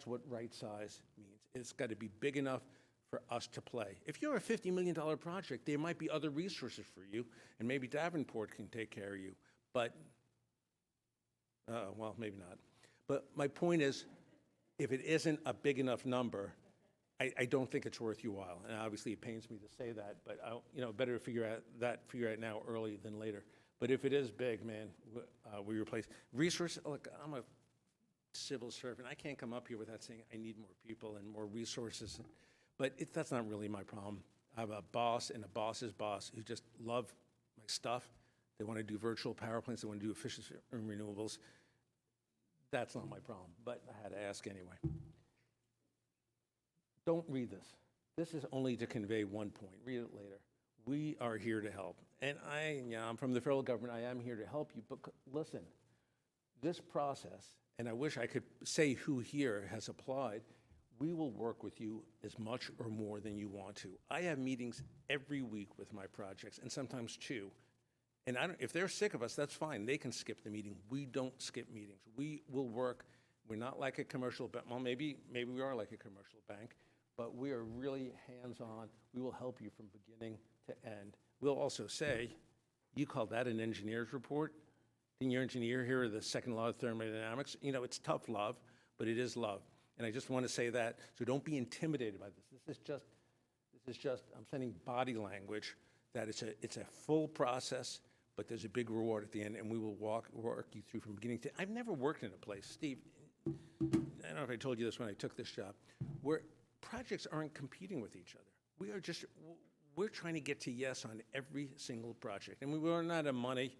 what right size means. It's got to be big enough for us to play. If you're a $50 million project, there might be other resources for you, and maybe Davenport can take care of you, but, well, maybe not. But my point is, if it isn't a big enough number, I don't think it's worth your while. And obviously, it pains me to say that, but better to figure out now early than later. But if it is big, man, we replace resources. Look, I'm a civil servant. I can't come up here without saying I need more people and more resources. But that's not really my problem. I have a boss and a boss's boss who just love my stuff. They want to do virtual power plants. They want to do efficiency and renewables. That's not my problem, but I had to ask anyway. Don't read this. This is only to convey one point. Read it later. We are here to help. And I'm from the federal government. I am here to help you. But listen, this process, and I wish I could say who here has applied, we will work with you as much or more than you want to. I have meetings every week with my projects, and sometimes two. And if they're sick of us, that's fine. They can skip the meeting. We don't skip meetings. We will work. We're not like a commercial bank. Well, maybe we are like a commercial bank, but we are really hands-on. We will help you from beginning to end. We'll also say, you call that an engineer's report? Didn't your engineer hear the second law of thermodynamics? It's tough love, but it is love. And I just want to say that, so don't be intimidated by this. This is just, I'm sending body language that it's a full process, but there's a big reward at the end, and we will work you through from beginning to, I've never worked in a place, Steve, I don't know if I told you this when I took this job, where projects aren't competing with each other. We're trying to get to yes on every single project. And we run out of money,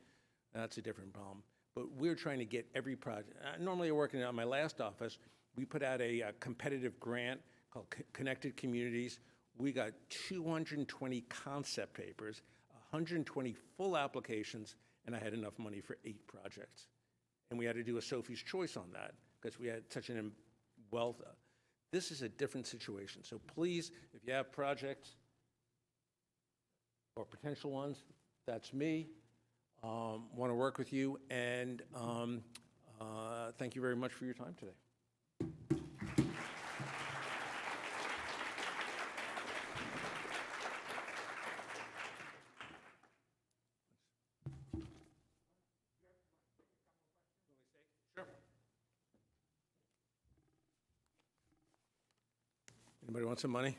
that's a different problem. But we're trying to get every project. Normally working at my last office, we put out a competitive grant called Connected Communities. We got 220 concept papers, 120 full applications, and I had enough money for 8 projects. And we had to do a Sophie's Choice on that because we had such an wealth. This is a different situation. So please, if you have projects or potential ones, that's me. Want to work with you, and thank you very much for your time today. Sure. Anybody want some money?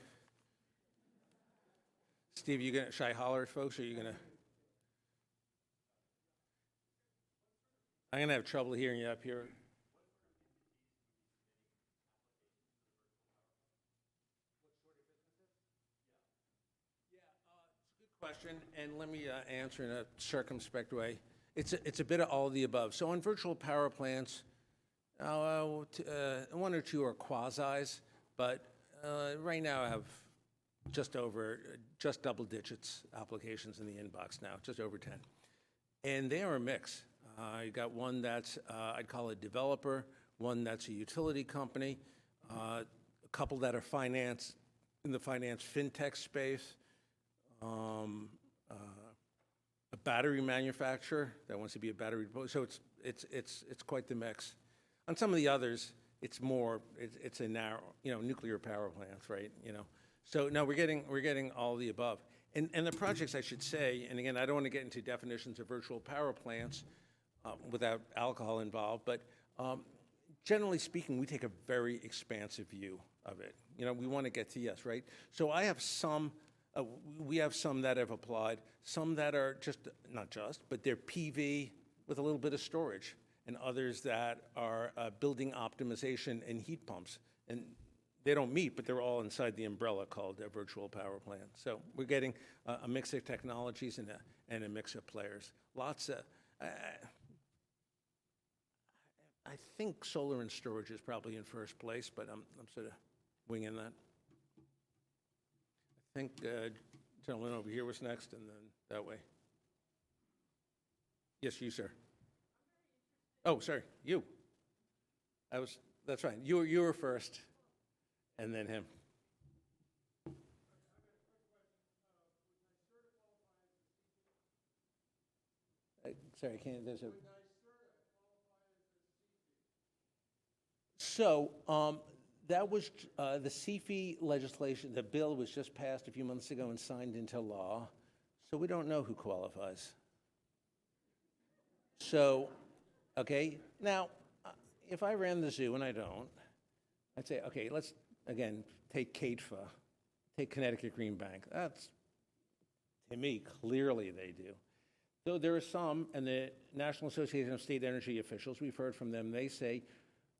Steve, should I holler at folks, or are you gonna? I'm gonna have trouble hearing you up here. Question, and let me answer in a circumspect way. It's a bit of all of the above. So on virtual power plants, 1 or 2 are quasis, but right now I have just double digits applications in the inbox now, just over 10. And they are a mix. You got one that's, I'd call a developer, one that's a utility company, a couple that are in the finance fintech space, a battery manufacturer that wants to be a battery. So it's quite the mix. On some of the others, it's a narrow, nuclear power plants, right? So no, we're getting all the above. And the projects, I should say, and again, I don't want to get into definitions of virtual power plants without alcohol involved, but generally speaking, we take a very expansive view of it. We want to get to yes, right? So we have some that have applied, some that are but they're PV with a little bit of storage, and others that are building optimization and heat pumps. And they don't meet, but they're all inside the umbrella called a virtual power plant. So we're getting a mix of technologies and a mix of players. Lots of, I think solar and storage is probably in first place, but I'm sort of winging that. I think gentleman over here was next, and then that way. Yes, you, sir. Oh, sorry, you. That's right. You were first, and then him. Sorry, I can't, there's a. So, that was, the CFI legislation, the bill was just passed a few months ago and signed into law, so we don't know who qualifies. So, okay, now, if I ran the zoo, and I don't, I'd say, okay, let's, again, take CATFA, take Connecticut Green Bank. That's, to me, clearly they do. Though there are some, and the National Association of State Energy Officials, we've heard from them, they say,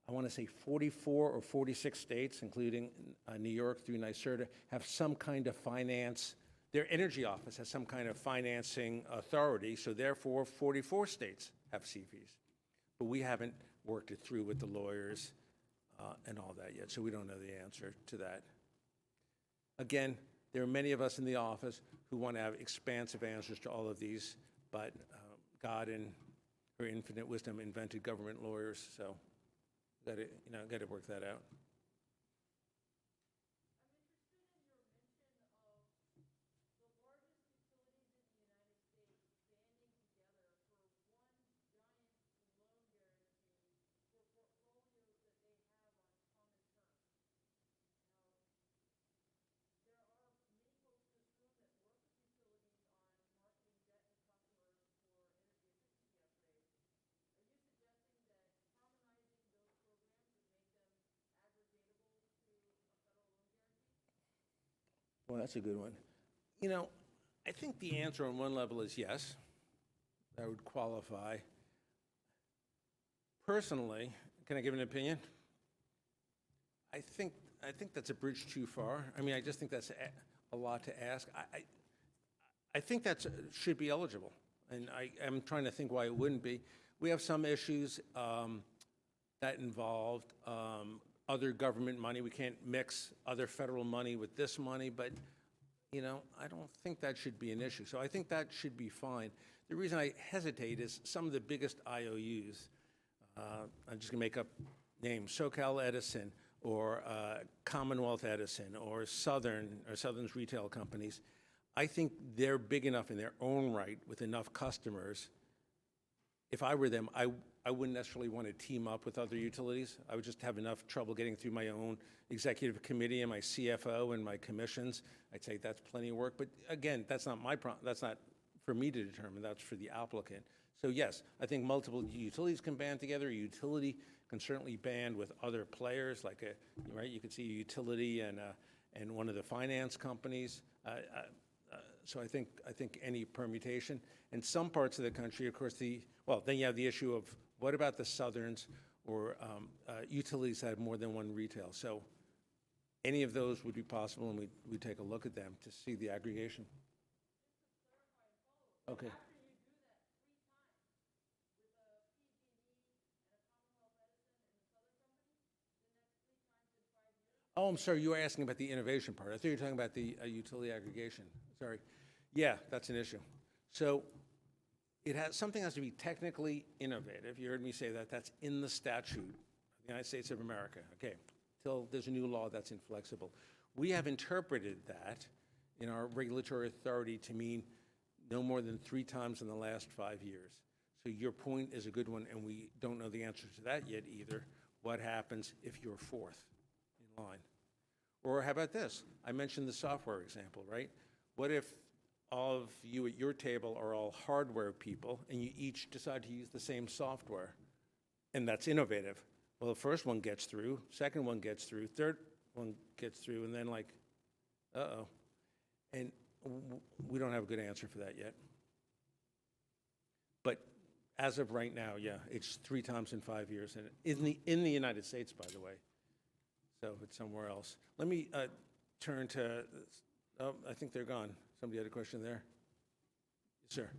I want to say 44 or 46 states, including New York through NYSERDA, have some kind of finance. Their energy office has some kind of financing authority, so therefore 44 states have CFIs. But we haven't worked it through with the lawyers and all that yet, so we don't know the answer to that. Again, there are many of us in the office who want to have expansive answers to all of these, but God in her infinite wisdom invented government lawyers, so got to work that out. Well, that's a good one. I think the answer on one level is yes, that would qualify. Personally, can I give an opinion? I think that's a bridge too far. I mean, I just think that's a lot to ask. I think that should be eligible, and I'm trying to think why it wouldn't be. We have some issues that involved other government money. We can't mix other federal money with this money, but I don't think that should be an issue. So I think that should be fine. The reason I hesitate is some of the biggest IOUs, I'm just gonna make up names, SoCal Edison or Commonwealth Edison or Southern's retail companies. I think they're big enough in their own right with enough customers. If I were them, I wouldn't necessarily want to team up with other utilities. I would just have enough trouble getting through my own executive committee and my CFO and my commissions. I'd say that's plenty of work. But again, that's not my problem. That's not for me to determine. That's for the applicant. So yes, I think multiple utilities can band together. A utility can certainly band with other players, like right? You could see a utility and one of the finance companies. So I think any permutation. In some parts of the country, of course, then you have the issue of what about the Southerns or utilities that have more than one retail. So any of those would be possible, and we take a look at them to see the aggregation. Okay. Oh, I'm sorry, you were asking about the innovation part. I thought you were talking about the utility aggregation. Sorry. Yeah, that's an issue. So something has to be technically innovative. You heard me say that. That's in the statute of the United States of America. Okay, till there's a new law that's inflexible. We have interpreted that in our regulatory authority to mean no more than 3 times in the last 5 years. So your point is a good one, and we don't know the answer to that yet either. What happens if you're 4th in line? Or how about this? I mentioned the software example, right? What if all of you at your table are all hardware people, and you each decide to use the same software? And that's innovative. Well, the first one gets through, second one gets through, third one gets through, and then like, uh-oh. And we don't have a good answer for that yet. But as of right now, yeah, it's 3 times in 5 years, and in the United States, by the way. So it's somewhere else. Let me turn to, oh, I think they're gone. Somebody had a question there? Yes, sir.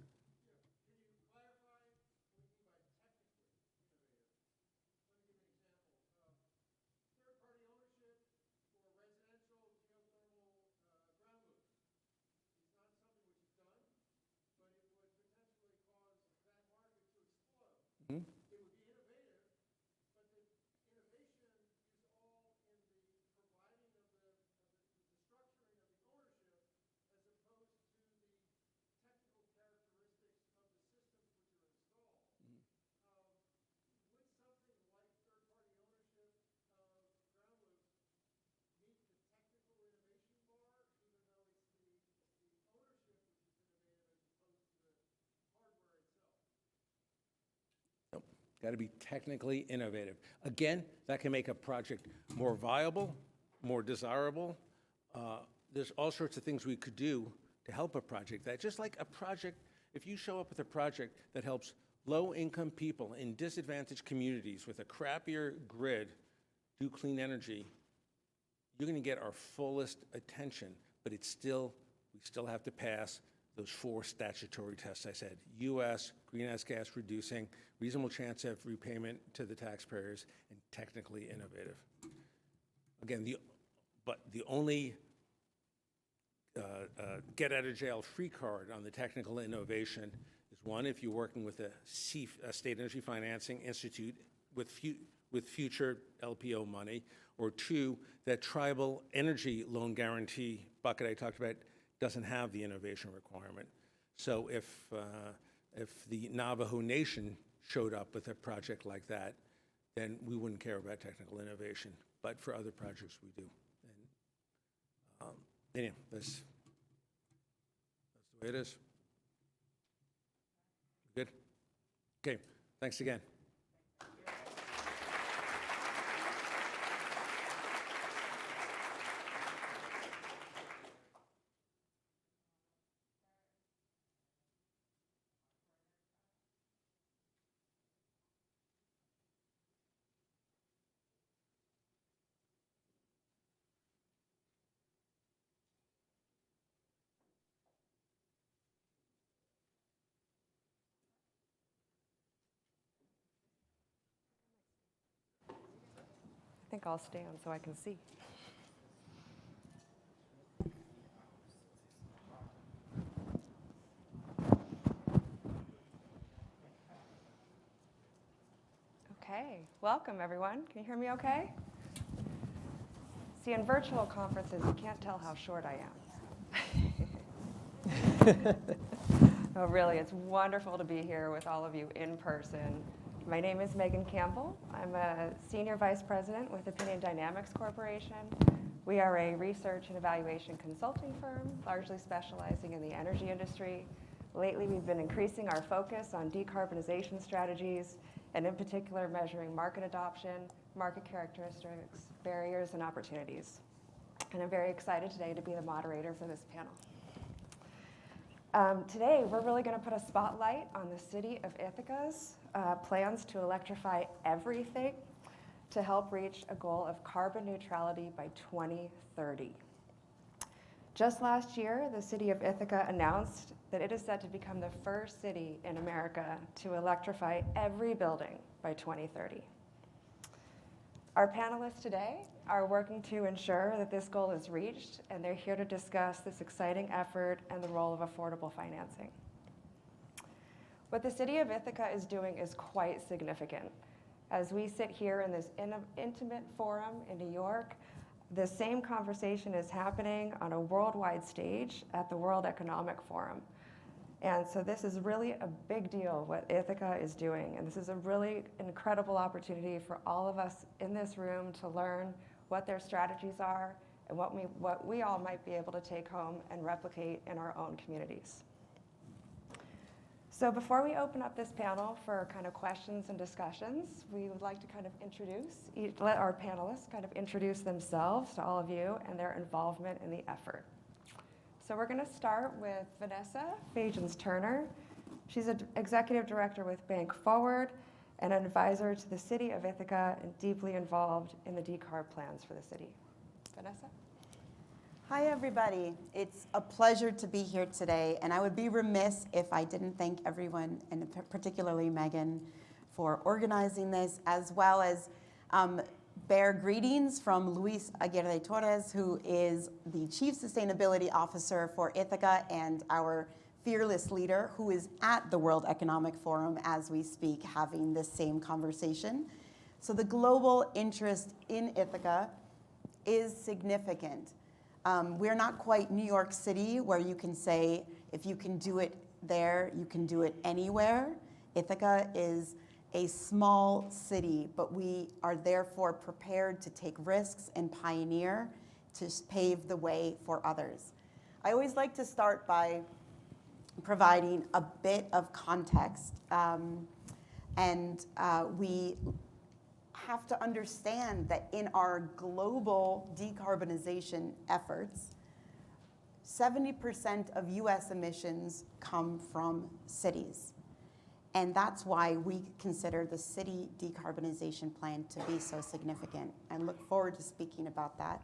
Got to be technically innovative. Again, that can make a project more viable, more desirable. There's all sorts of things we could do to help a project. That just like a project, if you show up with a project that helps low-income people in disadvantaged communities with a crappier grid do clean energy, you're going to get our fullest attention. But we still have to pass those 4 statutory tests I said: U.S., greenhouse gas reducing, reasonable chance of repayment to the taxpayers, and technically innovative. Again, the only get-out-of-jail-free card on the technical innovation is, one, if you're working with a State Energy Financing Institute with future LPO money, or 2, that tribal energy loan guarantee bucket I talked about doesn't have the innovation requirement. So if the Navajo Nation showed up with a project like that, then we wouldn't care about technical innovation. But for other projects, we do. And anyway, that's the way it is. Good? Okay, thanks again.
I think I'll stand so I can see. Okay, welcome everyone. Can you hear me okay? See, in virtual conferences, you can't tell how short I am. Oh, really, it's wonderful to be here with all of you in person. My name is Megan Campbell. I'm a Senior Vice President with Opinion Dynamics Corporation. We are a research and evaluation consulting firm, largely specializing in the energy industry. Lately, we've been increasing our focus on decarbonization strategies, and in particular, measuring market adoption, market characteristics, barriers, and opportunities. And I'm very excited today to be the moderator for this panel. Today, we're really going to put a spotlight on the city of Ithaca's plans to electrify everything to help reach a goal of carbon neutrality by 2030. Just last year, the city of Ithaca announced that it is set to become the first city in America to electrify every building by 2030. Our panelists today are working to ensure that this goal is reached, and they're here to discuss this exciting effort and the role of affordable financing. What the city of Ithaca is doing is quite significant. As we sit here in this intimate forum in New York, the same conversation is happening on a worldwide stage at the World Economic Forum. And so this is really a big deal what Ithaca is doing. And this is a really incredible opportunity for all of us in this room to learn what their strategies are and what we all might be able to take home and replicate in our own communities. So before we open up this panel for kind of questions and discussions, we would like to kind of let our panelists kind of introduce themselves to all of you and their involvement in the effort. So we're going to start with Vanessa Fagins-Turner. She's an executive director with Bank Forward and an advisor to the city of Ithaca and deeply involved in the decarb plans for the city. Vanessa?
Hi, everybody. It's a pleasure to be here today, and I would be remiss if I didn't thank everyone, and particularly Megan, for organizing this, as well as bear greetings from Luis Aguirre Torres, who is the Chief Sustainability Officer for Ithaca and our fearless leader who is at the World Economic Forum as we speak, having this same conversation. So the global interest in Ithaca is significant. We're not quite New York City, where you can say, if you can do it there, you can do it anywhere. Ithaca is a small city, but we are therefore prepared to take risks and pioneer to pave the way for others. I always like to start by providing a bit of context. We have to understand that in our global decarbonization efforts, 70% of US emissions come from cities. And that's why we consider the city decarbonization plan to be so significant. I look forward to speaking about that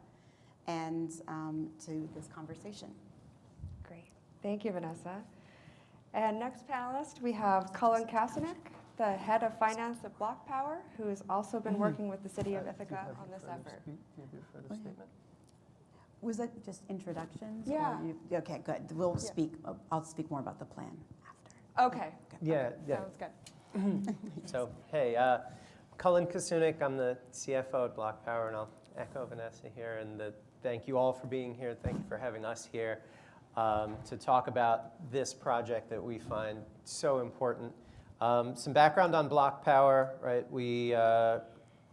and to this conversation.
Great. Thank you, Vanessa. And next panelist, we have Cullen Kasanek, the head of finance at Block Power, who has also been working with the city of Ithaca on this effort.
Was that just introductions?
Yeah.
Okay, good. We'll speak. I'll speak more about the plan after.
Okay.
Yeah.
Sounds good.
So, hey, Cullen Kasanek, I'm the CFO at Block Power, and I'll echo Vanessa here, and thank you all for being here. Thank you for having us here to talk about this project that we find so important. Some background on Block Power, right? We,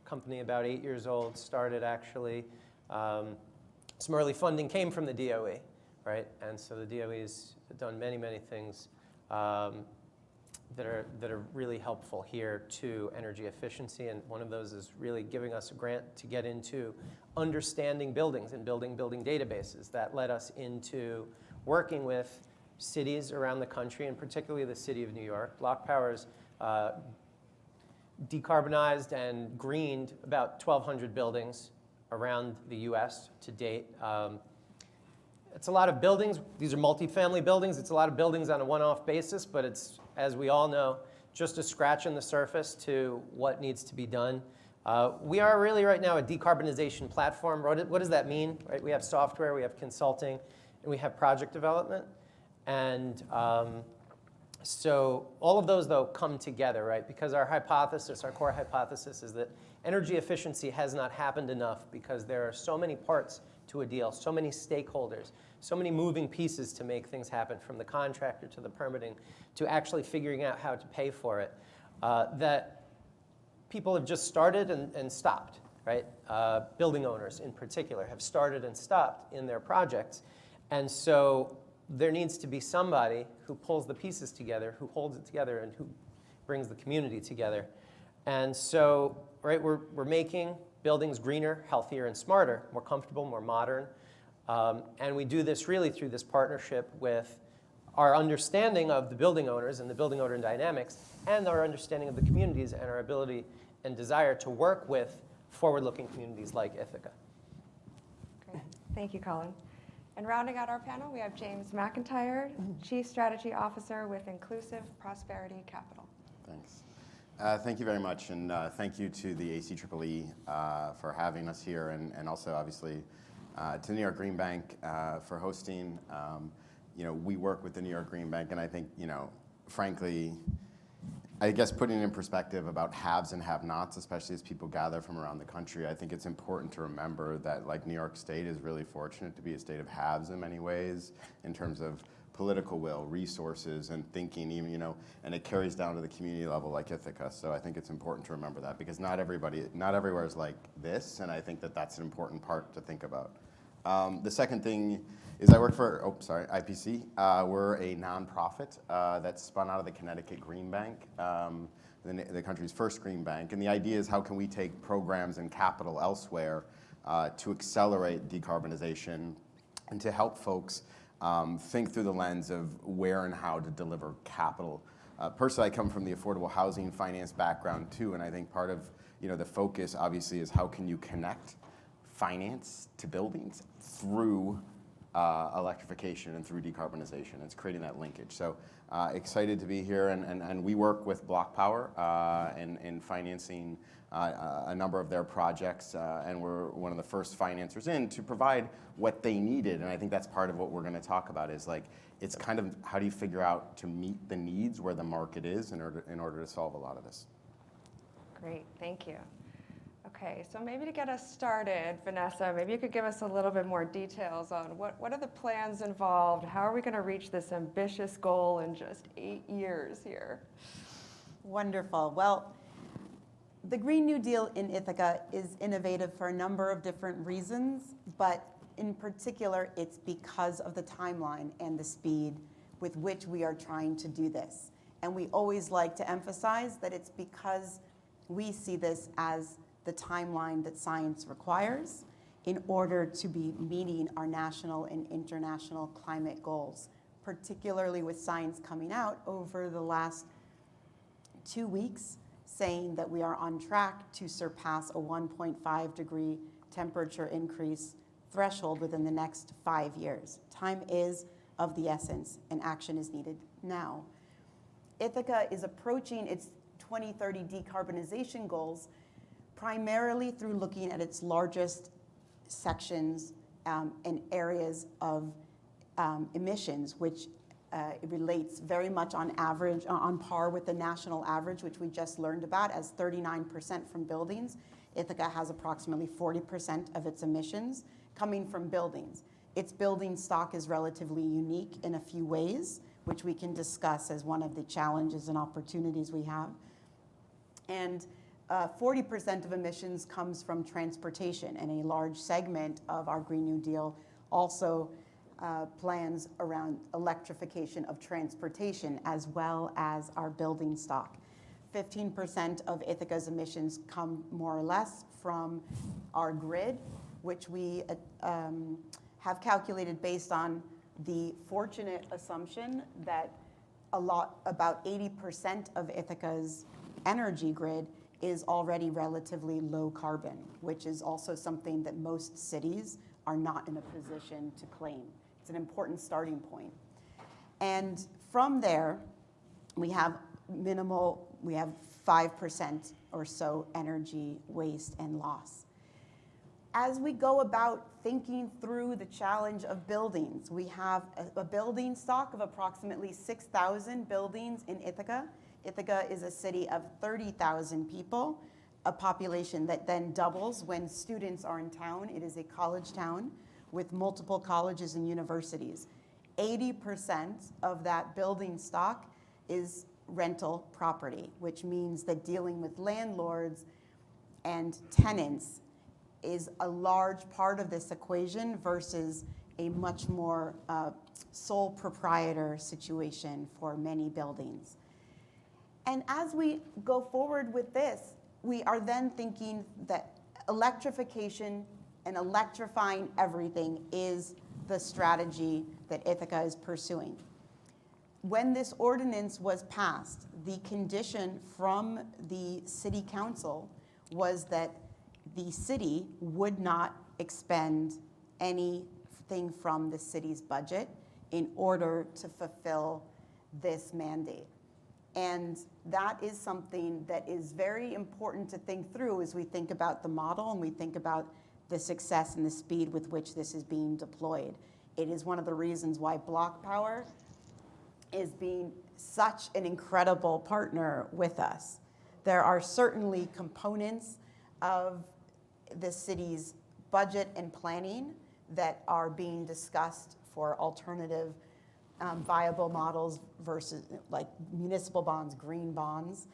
company about 8 years old, started actually. Some early funding came from the DOE, right? And so the DOE has done many, many things that are really helpful here to energy efficiency, and one of those is really giving us a grant to get into understanding buildings and building databases. That led us into working with cities around the country, and particularly the city of New York. Block Power's decarbonized and greened about 1,200 buildings around the US to date. It's a lot of buildings. These are multifamily buildings. It's a lot of buildings on a one-off basis, but it's, as we all know, just a scratch on the surface to what needs to be done. We are really right now a decarbonization platform. What does that mean? Right? We have software, we have consulting, and we have project development. And so all of those, though, come together, right? Because our hypothesis, our core hypothesis, is that energy efficiency has not happened enough because there are so many parts to a deal, so many stakeholders, so many moving pieces to make things happen, from the contractor to the permitting to actually figuring out how to pay for it, that people have just started and stopped, right? Building owners in particular have started and stopped in their projects. And so there needs to be somebody who pulls the pieces together, who holds it together, and who brings the community together. And so, right, we're making buildings greener, healthier, and smarter, more comfortable, more modern. And we do this really through this partnership with our understanding of the building owners and the building owner dynamics, and our understanding of the communities and our ability and desire to work with forward-looking communities like Ithaca.
Great. Thank you, Colin. And rounding out our panel, we have James McIntyre, Chief Strategy Officer with Inclusive Prosperity Capital.
Thanks. Thank you very much, and thank you to the ACEEE for having us here, and also obviously to New York Green Bank for hosting. We work with the New York Green Bank, and I think, frankly, I guess putting in perspective about haves and have-nots, especially as people gather from around the country, I think it's important to remember that, like, New York State is really fortunate to be a state of haves in many ways, in terms of political will, resources, and thinking, even, and it carries down to the community level like Ithaca. So I think it's important to remember that, because not everywhere is like this, and I think that that's an important part to think about. The second thing is I work for, IPC. We're a nonprofit that's spun out of the Connecticut Green Bank, the country's first green bank. And the idea is, how can we take programs and capital elsewhere to accelerate decarbonization and to help folks think through the lens of where and how to deliver capital. Personally, I come from the affordable housing finance background too, and I think part of the focus obviously is how can you connect finance to buildings through electrification and through decarbonization. It's creating that linkage. So excited to be here, and we work with Block Power in financing a number of their projects, and we're one of the first financiers in to provide what they needed. And I think that's part of what we're going to talk about is like, it's kind of how do you figure out to meet the needs where the market is in order to solve a lot of this.
Great, thank you. Okay, so maybe to get us started, Vanessa, maybe you could give us a little bit more details on what are the plans involved? How are we going to reach this ambitious goal in just 8 years here?
Wonderful. Well, the Green New Deal in Ithaca is innovative for a number of different reasons, but in particular, it's because of the timeline and the speed with which we are trying to do this. And we always like to emphasize that it's because we see this as the timeline that science requires in order to be meeting our national and international climate goals, particularly with science coming out over the last 2 weeks saying that we are on track to surpass a 1.5 degree temperature increase threshold within the next 5 years. Time is of the essence, and action is needed now. Ithaca is approaching its 2030 decarbonization goals primarily through looking at its largest sections and areas of emissions, which it relates very much on average, on par with the national average, which we just learned about as 39% from buildings. Ithaca has approximately 40% of its emissions coming from buildings. Its building stock is relatively unique in a few ways, which we can discuss as one of the challenges and opportunities we have. And 40% of emissions comes from transportation, and a large segment of our Green New Deal also plans around electrification of transportation as well as our building stock. 15% of Ithaca's emissions come more or less from our grid, which we have calculated based on the fortunate assumption that about 80% of Ithaca's energy grid is already relatively low carbon, which is also something that most cities are not in a position to claim. It's an important starting point. And from there, we have 5% or so energy waste and loss. As we go about thinking through the challenge of buildings, we have a building stock of approximately 6,000 buildings in Ithaca. Ithaca is a city of 30,000 people, a population that then doubles when students are in town. It is a college town with multiple colleges and universities. 80% of that building stock is rental property, which means that dealing with landlords and tenants is a large part of this equation versus a much more sole proprietor situation for many buildings. And as we go forward with this, we are then thinking that electrification and electrifying everything is the strategy that Ithaca is pursuing. When this ordinance was passed, the condition from the city council was that the city would not expend anything from the city's budget in order to fulfill this mandate. And that is something that is very important to think through as we think about the model and we think about the success and the speed with which this is being deployed. It is one of the reasons why Block Power is being such an incredible partner with us. There are certainly components of the city's budget and planning that are being discussed for alternative viable models versus like municipal bonds, green bonds,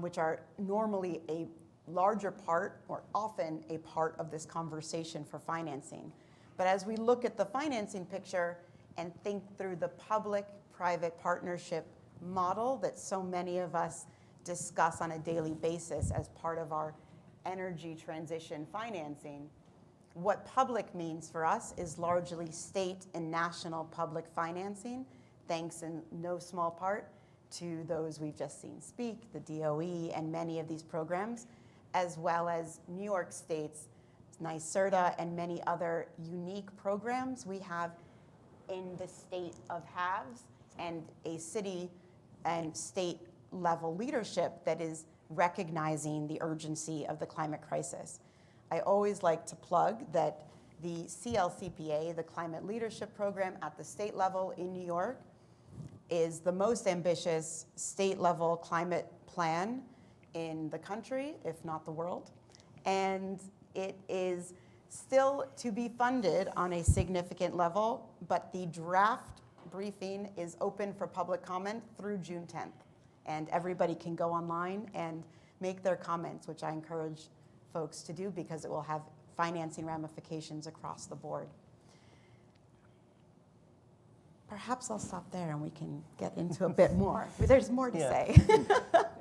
which are normally a larger part or often a part of this conversation for financing. But as we look at the financing picture and think through the public-private partnership model that so many of us discuss on a daily basis as part of our energy transition financing, what public means for us is largely state and national public financing, thanks in no small part to those we've just seen speak, the DOE and many of these programs, as well as New York State's NYSERDA, and many other unique programs we have in the state of haves, and a city and state level leadership that is recognizing the urgency of the climate crisis. I always like to plug that the CLCPA, the Climate Leadership Program at the state level in New York, is the most ambitious state level climate plan in the country, if not the world. And it is still to be funded on a significant level, but the draft briefing is open for public comment through June 10th. And everybody can go online and make their comments, which I encourage folks to do because it will have financing ramifications across the board. Perhaps I'll stop there and we can get into a bit more. There's more to say,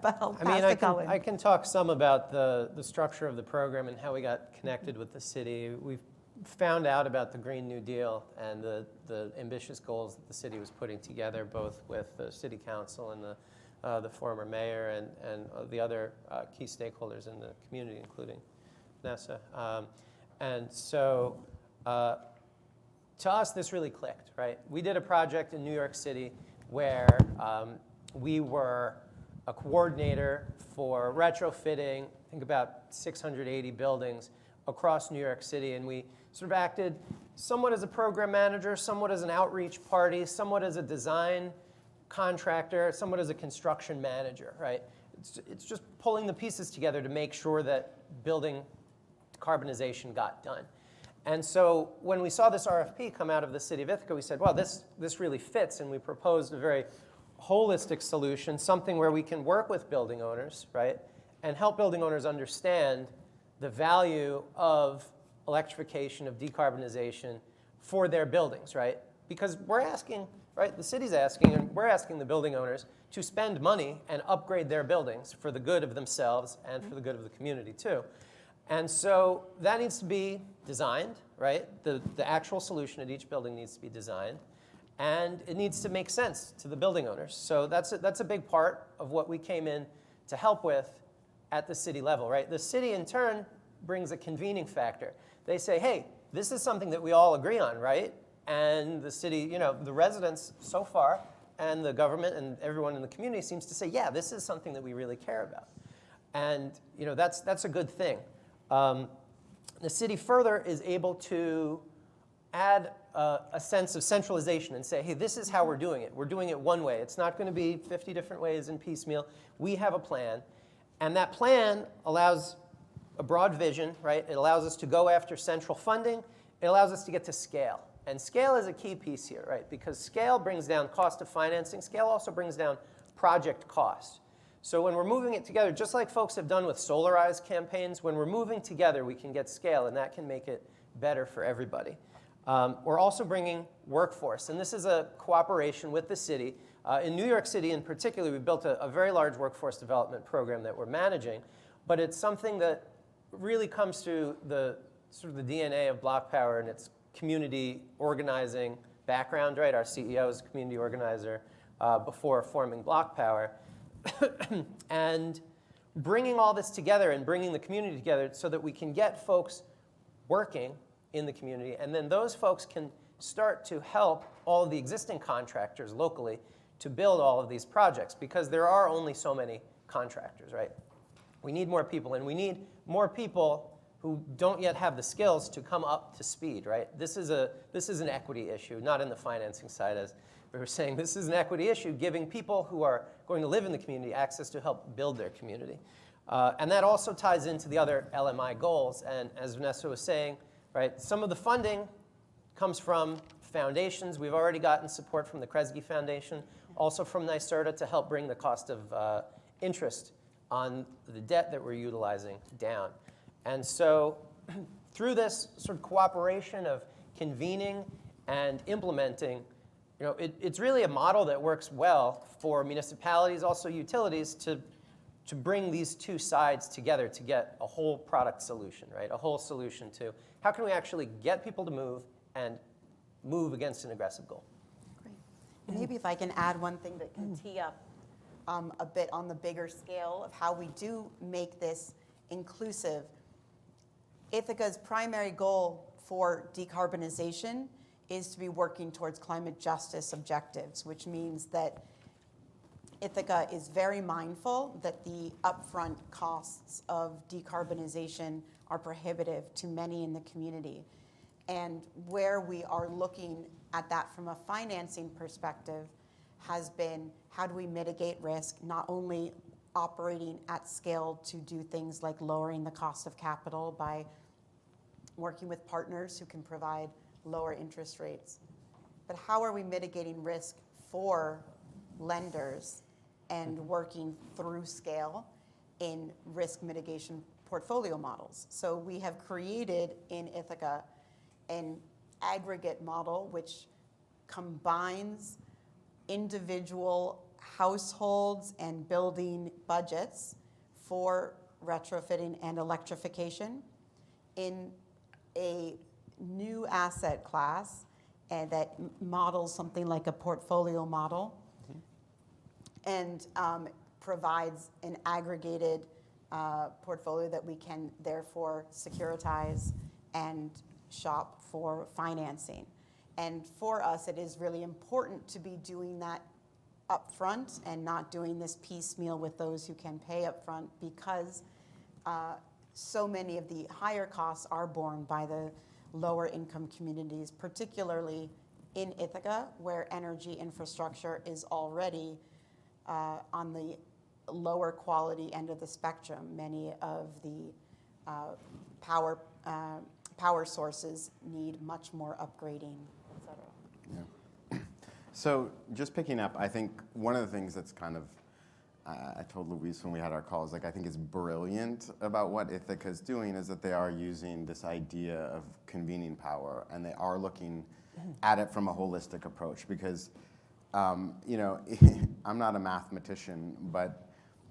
but I'll pass to Colin.
I can talk some about the structure of the program and how we got connected with the city. We've found out about the Green New Deal and the ambitious goals that the city was putting together, both with the city council and the former mayor and the other key stakeholders in the community, including Vanessa. And so to us, this really clicked, right? We did a project in New York City where we were a coordinator for retrofitting, I think about 680 buildings across New York City, and we sort of acted somewhat as a program manager, somewhat as an outreach party, somewhat as a design contractor, somewhat as a construction manager, right? It's just pulling the pieces together to make sure that building decarbonization got done. And so when we saw this RFP come out of the city of Ithaca, we said, well, this really fits, and we proposed a very holistic solution, something where we can work with building owners, right, and help building owners understand the value of electrification, of decarbonization for their buildings, right? Because we're asking, right, the city's asking, and we're asking the building owners to spend money and upgrade their buildings for the good of themselves and for the good of the community, too. And so that needs to be designed, right? The actual solution at each building needs to be designed, and it needs to make sense to the building owners. So that's a big part of what we came in to help with at the city level, right? The city, in turn, brings a convening factor. They say, hey, this is something that we all agree on, right? And the city, the residents so far, and the government and everyone in the community seems to say, yeah, this is something that we really care about. And that's a good thing. The city further is able to add a sense of centralization and say, hey, this is how we're doing it. We're doing it one way. It's not going to be 50 different ways in piecemeal. We have a plan. And that plan allows a broad vision, right? It allows us to go after central funding. It allows us to get to scale. And scale is a key piece here, right? Because scale brings down cost of financing. Scale also brings down project cost. So when we're moving it together, just like folks have done with solarized campaigns, when we're moving together, we can get scale, and that can make it better for everybody. We're also bringing workforce, and this is a cooperation with the city. In New York City in particular, we built a very large workforce development program that we're managing, but it's something that really comes through the sort of the DNA of Block Power and its community organizing background, right? Our CEO is a community organizer before forming Block Power. And bringing all this together and bringing the community together so that we can get folks working in the community, and then those folks can start to help all of the existing contractors locally to build all of these projects, because there are only so many contractors, right? We need more people, and we need more people who don't yet have the skills to come up to speed, right? This is an equity issue, not in the financing side, as we were saying. This is an equity issue, giving people who are going to live in the community access to help build their community. And that also ties into the other LMI goals. And as Vanessa was saying, right, some of the funding comes from foundations. We've already gotten support from the Kresge Foundation, also from NYSERDA to help bring the cost of interest on the debt that we're utilizing down. And so through this sort of cooperation of convening and implementing, it's really a model that works well for municipalities, also utilities, to bring these two sides together to get a whole product solution, right? A whole solution to how can we actually get people to move and move against an aggressive goal.
Great. Maybe if I can add one thing that can tee up a bit on the bigger scale of how we do make this inclusive. Ithaca's primary goal for decarbonization is to be working towards climate justice objectives, which means that Ithaca is very mindful that the upfront costs of decarbonization are prohibitive to many in the community. And where we are looking at that from a financing perspective has been, how do we mitigate risk, not only operating at scale to do things like lowering the cost of capital by working with partners who can provide lower interest rates, but how are we mitigating risk for lenders and working through scale in risk mitigation portfolio models. So we have created in Ithaca an aggregate model which combines individual households and building budgets for retrofitting and electrification in a new asset class and that models something like a portfolio model and provides an aggregated portfolio that we can therefore securitize and shop for financing. And for us, it is really important to be doing that upfront and not doing this piecemeal with those who can pay upfront, because so many of the higher costs are borne by the lower income communities, particularly in Ithaca, where energy infrastructure is already on the lower quality end of the spectrum. Many of the power sources need much more upgrading, et cetera.
Yeah. So just picking up, I think one of the things that's kind of, I told Luis when we had our calls, like I think is brilliant about what Ithaca is doing is that they are using this idea of convening power, and they are looking at it from a holistic approach, because you know, I'm not a mathematician, but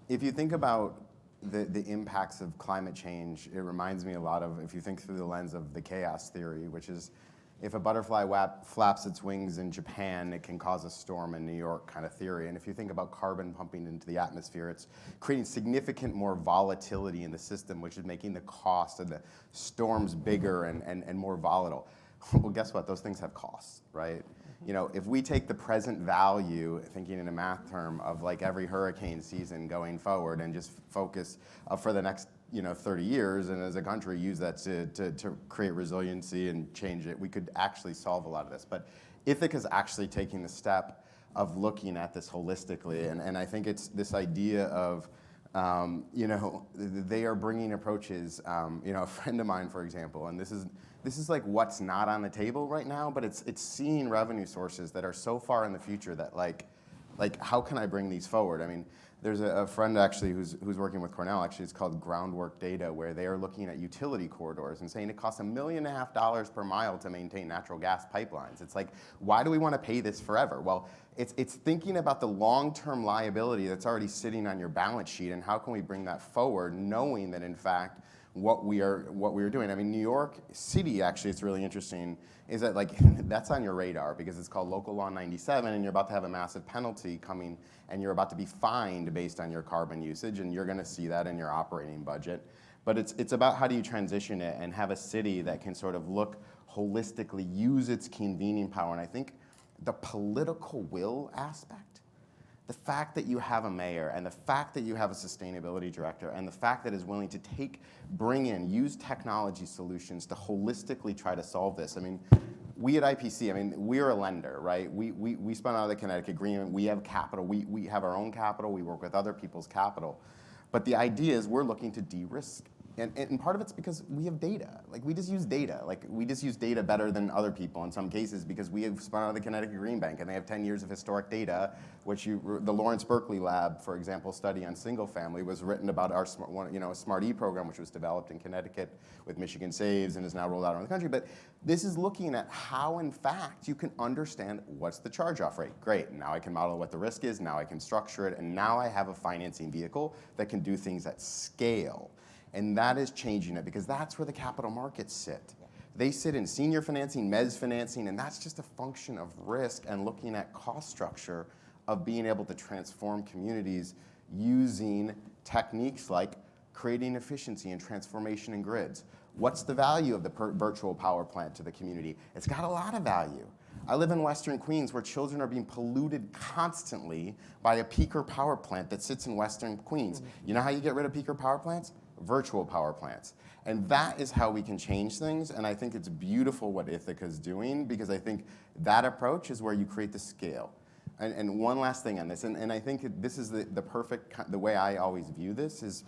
if you think about the impacts of climate change, it reminds me a lot of, if you think through the lens of the chaos theory, which is if a butterfly flaps its wings in Japan, it can cause a storm in New York kind of theory. And if you think about carbon pumping into the atmosphere, it's creating significant more volatility in the system, which is making the cost of the storms bigger and more volatile. Well, guess what? Those things have costs, right? You know, if we take the present value, thinking in a math term, of like every hurricane season going forward and just focus for the next 30 years, and as a country use that to create resiliency and change it, we could actually solve a lot of this. But Ithaca's actually taking the step of looking at this holistically, and I think it's this idea of, they are bringing approaches, a friend of mine, for example, and this is like what's not on the table right now, but it's seeing revenue sources that are so far in the future that like how can I bring these forward? I mean, there's a friend actually who's working with Cornell, actually it's called Groundwork Data, where they are looking at utility corridors and saying it costs $1.5 million per mile to maintain natural gas pipelines. It's like, why do we want to pay this forever? Well, it's thinking about the long-term liability that's already sitting on your balance sheet, and how can we bring that forward, knowing that in fact what we are doing. I mean, New York City, actually, it's really interesting, is that like that's on your radar because it's called Local Law 97, and you're about to have a massive penalty coming, and you're about to be fined based on your carbon usage, and you're going to see that in your operating budget. But it's about how do you transition it and have a city that can sort of look holistically, use its convening power. And I think the political will aspect, the fact that you have a mayor, and the fact that you have a sustainability director, and the fact that is willing to use technology solutions to holistically try to solve this. I mean, we at IPC, we're a lender, right? We spun out of the Connecticut Agreement. We have capital. We have our own capital. We work with other people's capital. But the idea is we're looking to de-risk. And part of it's because we have data. Like, we just use data. Like, we just use data better than other people in some cases because we have spun out of the Connecticut Green Bank, and they have 10 years of historic data, which the Lawrence Berkeley Lab, for example, study on single family was written about our Smart E program, which was developed in Connecticut with Michigan Saves and is now rolled out around the country. But this is looking at how, in fact, you can understand what's the charge-off rate. Great, now I can model what the risk is, now I can structure it, and now I have a financing vehicle that can do things at scale. And that is changing it because that's where the capital markets sit. They sit in senior financing, mezz financing, and that's just a function of risk and looking at cost structure of being able to transform communities using techniques like creating efficiency and transformation in grids. What's the value of the virtual power plant to the community? It's got a lot of value. I live in Western Queens where children are being polluted constantly by a peaker power plant that sits in Western Queens. You know how you get rid of peaker power plants? Virtual power plants. And that is how we can change things, and I think it's beautiful what Ithaca is doing, because I think that approach is where you create the scale. And one last thing on this, and I think this is the perfect, the way I always view this is,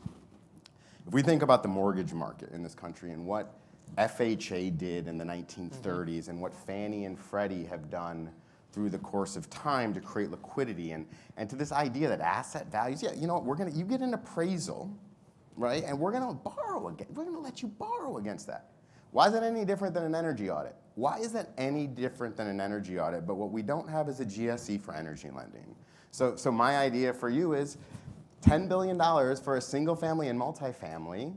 if we think about the mortgage market in this country and what FHA did in the 1930s and what Fannie and Freddie have done through the course of time to create liquidity, and to this idea that asset values, yeah, you know what, you get an appraisal, right? And we're gonna let you borrow against that. Why is that any different than an energy audit? Why is that any different than an energy audit? But what we don't have is a GSE for energy lending. So my idea for you is $10 billion for a single family and multifamily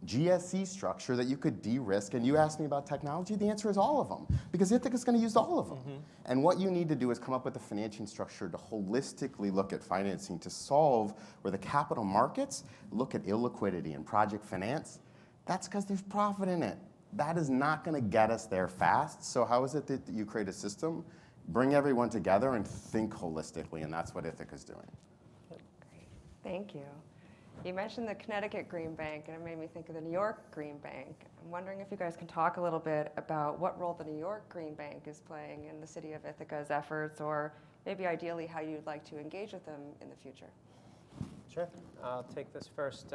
GSE structure that you could de-risk. And you asked me about technology, the answer is all of them, because Ithaca is going to use all of them. And what you need to do is come up with a financing structure to holistically look at financing to solve where the capital markets look at illiquidity and project finance. That's because there's profit in it. That is not going to get us there fast. So how is it that you create a system, bring everyone together and think holistically, and that's what Ithaca is doing.
Great. Thank you. You mentioned the Connecticut Green Bank, and it made me think of the New York Green Bank. I'm wondering if you guys can talk a little bit about what role the New York Green Bank is playing in the city of Ithaca's efforts, or maybe ideally how you'd like to engage with them in the future.
Sure. I'll take this first.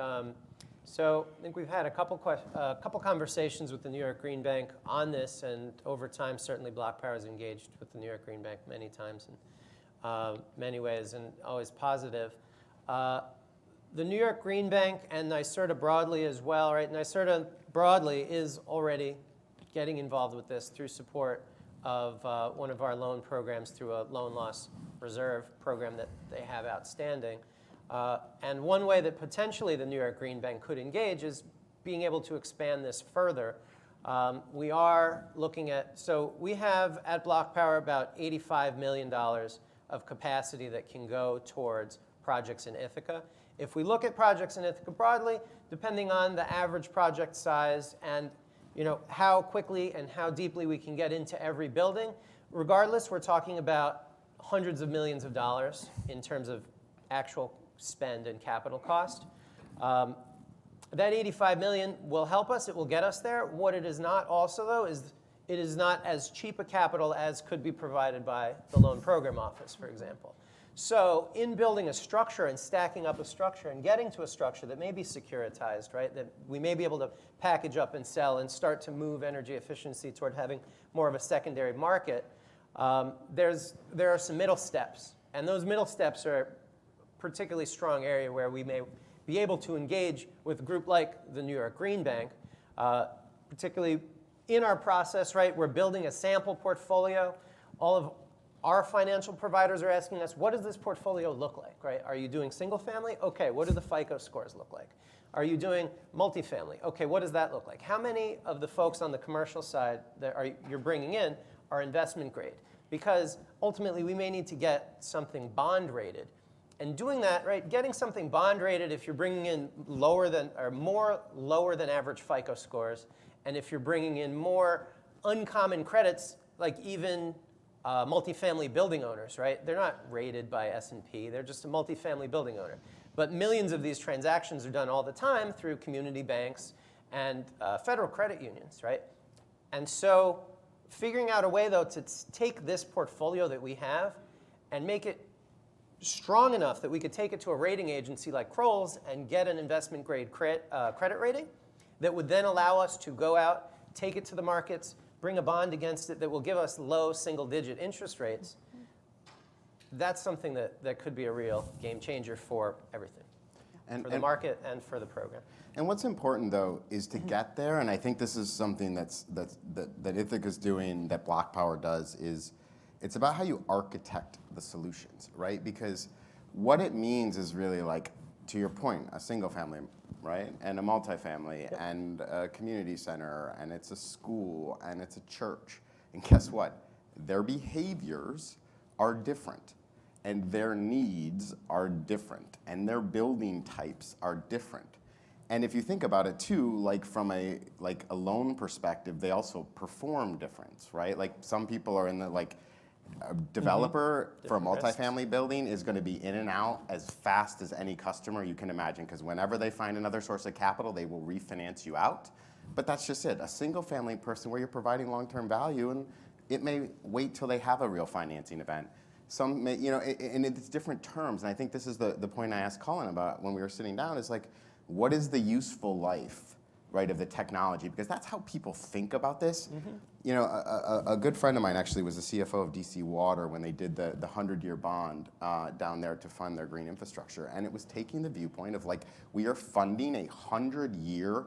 So I think we've had a couple conversations with the New York Green Bank on this, and over time, certainly Block Power has engaged with the New York Green Bank many times in many ways, and always positive. The New York Green Bank and NYSERDA broadly as well, right? NYSERDA broadly is already getting involved with this through support of one of our loan programs through a loan loss reserve program that they have outstanding. And one way that potentially the New York Green Bank could engage is being able to expand this further. We are looking at, so we have at Block Power about $85 million of capacity that can go towards projects in Ithaca. If we look at projects in Ithaca broadly, depending on the average project size and how quickly and how deeply we can get into every building, regardless, we're talking about hundreds of millions of dollars in terms of actual spend and capital cost. That $85 million will help us. It will get us there. What it is not also, though, is it is not as cheap a capital as could be provided by the Loan Program Office, for example. So in building a structure and stacking up a structure and getting to a structure that may be securitized, right, that we may be able to package up and sell and start to move energy efficiency toward having more of a secondary market, there are some middle steps. And those middle steps are a particularly strong area where we may be able to engage with a group like the New York Green Bank, particularly in our process, right? We're building a sample portfolio. All of our financial providers are asking us, what does this portfolio look like, right? Are you doing single family? Okay, what do the FICO scores look like? Are you doing multifamily? Okay, what does that look like? How many of the folks on the commercial side that you're bringing in are investment grade? Because ultimately, we may need to get something bond rated. And doing that, right, getting something bond rated if you're bringing in lower than average FICO scores, and if you're bringing in more uncommon credits, like even multifamily building owners, right? They're not rated by S&P. They're just a multifamily building owner. But millions of these transactions are done all the time through community banks and federal credit unions, right? And so figuring out a way, though, to take this portfolio that we have and make it strong enough that we could take it to a rating agency like Kroll's and get an investment-grade credit rating that would then allow us to go out, take it to the markets, bring a bond against it that will give us low single-digit interest rates. That's something that could be a real game changer for everything, for the market and for the program.
And what's important, though, is to get there, and I think this is something that Ithaca's doing, that Block Power does, is it's about how you architect the solutions, right? Because what it means is really, like, to your point, a single family, right? And a multifamily, and a community center, and it's a school, and it's a church. And guess what? Their behaviors are different, and their needs are different, and their building types are different. And if you think about it too, like from a loan perspective, they also perform different, right? Like some people are in the like a developer for a
Different risks.
multifamily building is going to be in and out as fast as any customer you can imagine, because whenever they find another source of capital, they will refinance you out. But that's just it. A single family person where you're providing long-term value, and it may wait till they have a real financing event. Some may, you know, and it's different terms. And I think this is the point I asked Colin about when we were sitting down is like, what is the useful life, right, of the technology? Because that's how people think about this. You know, a good friend of mine actually was the CFO of DC Water when they did the 100-year bond down there to fund their green infrastructure. And it was taking the viewpoint of like, we are funding a 100-year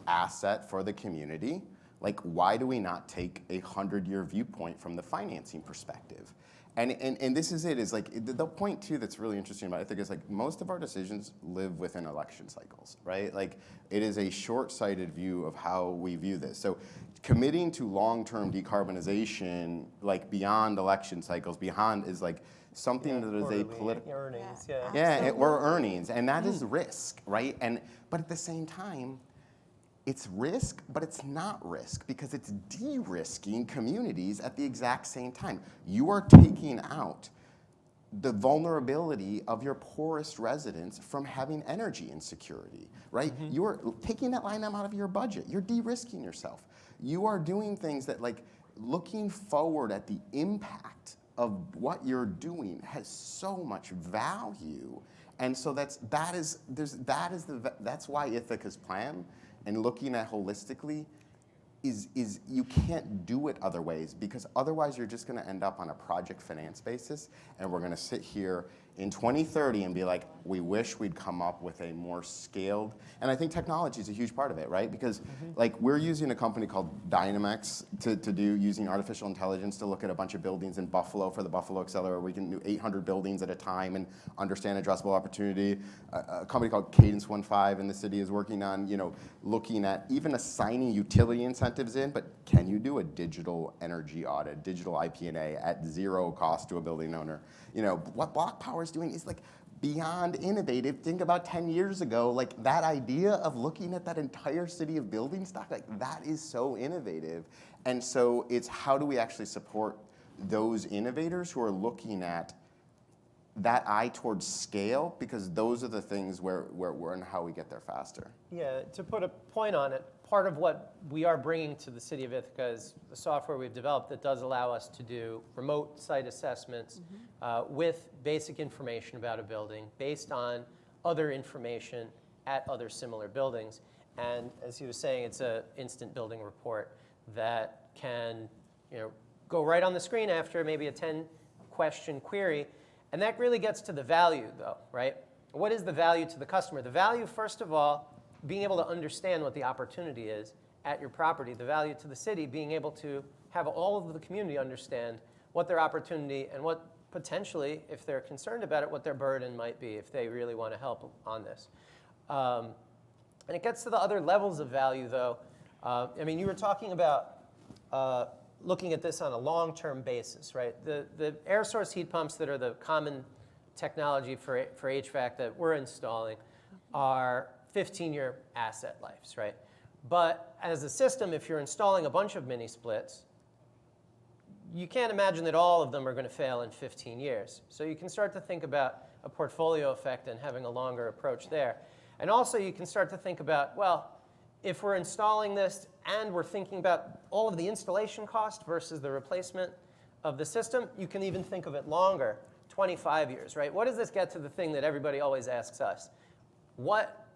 asset for the community. Like, why do we not take a 100-year viewpoint from the financing perspective? And this is it, is like, the point too that's really interesting about it, I think, is like most of our decisions live within election cycles, right? Like it is a short-sighted view of how we view this. So committing to long-term decarbonization, like beyond election cycles, beyond is like something that is a political
earnings,
or earnings, and that is risk, right? But at the same time, it's risk, but it's not risk because it's de-risking communities at the exact same time. You are taking out the vulnerability of your poorest residents from having energy insecurity, right? You are taking that line item out of your budget. You're de-risking yourself. You are doing things that, like, looking forward at the impact of what you're doing has so much value. And so that's why Ithaca's plan and looking at holistically is you can't do it other ways, because otherwise you're just going to end up on a project finance basis, and we're going to sit here in 2030 and be like, we wish we'd come up with a more scaled, and I think technology is a huge part of it, right? Because like we're using a company called Dynamex to do using artificial intelligence to look at a bunch of buildings in Buffalo for the Buffalo Accelerator. We can do 800 buildings at a time and understand addressable opportunity. A company called Cadence 15 in the city is working on, you know, looking at even assigning utility incentives in, but can you do a digital energy audit, digital IP&A at zero cost to a building owner? You know, what Block Power is doing is like beyond innovative. Think about 10 years ago, like that idea of looking at that entire city of building stock, like that is so innovative. And so it's how do we actually support those innovators who are looking at that eye towards scale, because those are the things where and how we get there faster.
Yeah, to put a point on it, part of what we are bringing to the city of Ithaca is the software we've developed that does allow us to do remote site assessments with basic information about a building based on other information at other similar buildings. And as he was saying, it's an instant building report that can, you know, go right on the screen after maybe a 10-question query. And that really gets to the value, though, right? What is the value to the customer? The value, first of all, being able to understand what the opportunity is at your property. The value to the city, being able to have all of the community understand what their opportunity and what potentially, if they're concerned about it, what their burden might be if they really want to help on this. And it gets to the other levels of value, though. I mean, you were talking about looking at this on a long-term basis, right? The air source heat pumps that are the common technology for HVAC that we're installing are 15-year asset lives, right? But as a system, if you're installing a bunch of mini splits, you can't imagine that all of them are going to fail in 15 years. So you can start to think about a portfolio effect and having a longer approach there. And also you can start to think about, well, if we're installing this and we're thinking about all of the installation cost versus the replacement of the system, you can even think of it longer, 25 years, right? What does this get to the thing that everybody always asks us? What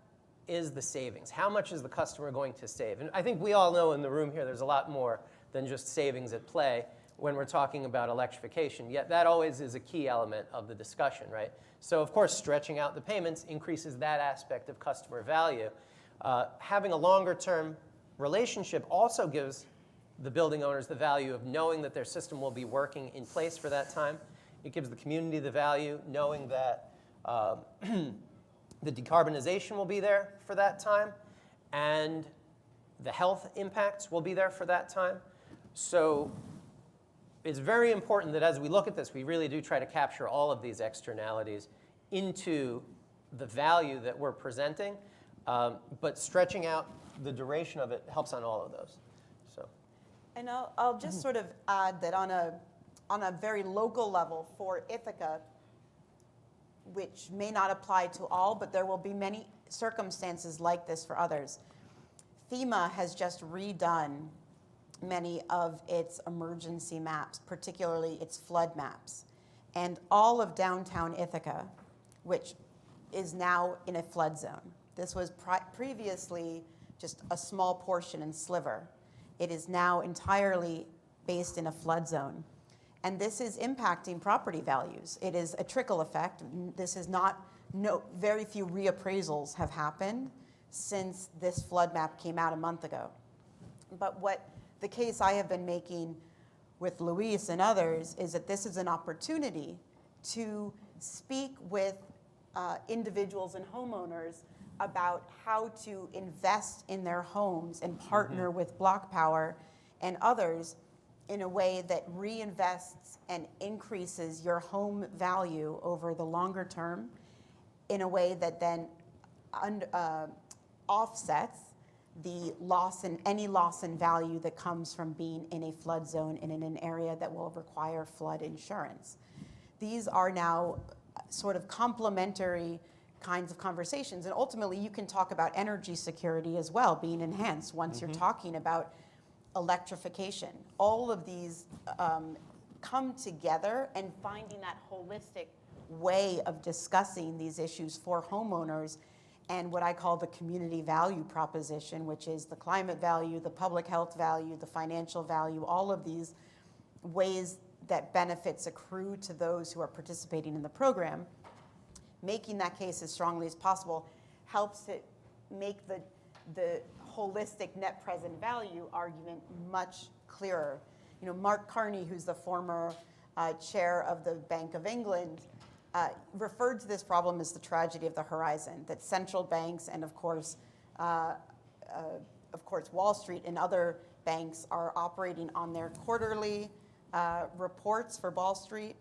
is the savings? How much is the customer going to save? And I think we all know in the room here there's a lot more than just savings at play when we're talking about electrification, yet that always is a key element of the discussion, right? So of course, stretching out the payments increases that aspect of customer value. Having a longer-term relationship also gives the building owners the value of knowing that their system will be working in place for that time. It gives the community the value knowing that the decarbonization will be there for that time, and the health impacts will be there for that time. So it's very important that as we look at this, we really do try to capture all of these externalities into the value that we're presenting. But stretching out the duration of it helps on all of those. So,
And I'll just sort of add that on a very local level for Ithaca, which may not apply to all, but there will be many circumstances like this for others. FEMA has just redone many of its emergency maps, particularly its flood maps. And all of downtown Ithaca, which is now in a flood zone. This was previously just a small portion and sliver. It is now entirely based in a flood zone. And this is impacting property values. It is a trickle effect. This is not, very few reappraisals have happened since this flood map came out a month ago. But what the case I have been making with Luis and others is that this is an opportunity to speak with individuals and homeowners about how to invest in their homes and partner with Block Power and others in a way that reinvests and increases your home value over the longer term in a way that then offsets the loss in any loss in value that comes from being in a flood zone and in an area that will require flood insurance. These are now sort of complementary kinds of conversations, and ultimately you can talk about energy security as well being enhanced once you're talking about electrification. All of these come together, and finding that holistic way of discussing these issues for homeowners and what I call the community value proposition, which is the climate value, the public health value, the financial value, all of these ways that benefits accrue to those who are participating in the program. Making that case as strongly as possible helps to make the holistic net present value argument much clearer. You know, Mark Carney, who's the former chair of the Bank of England, referred to this problem as the tragedy of the horizon, that central banks and of course Wall Street and other banks are operating on their quarterly reports for Wall Street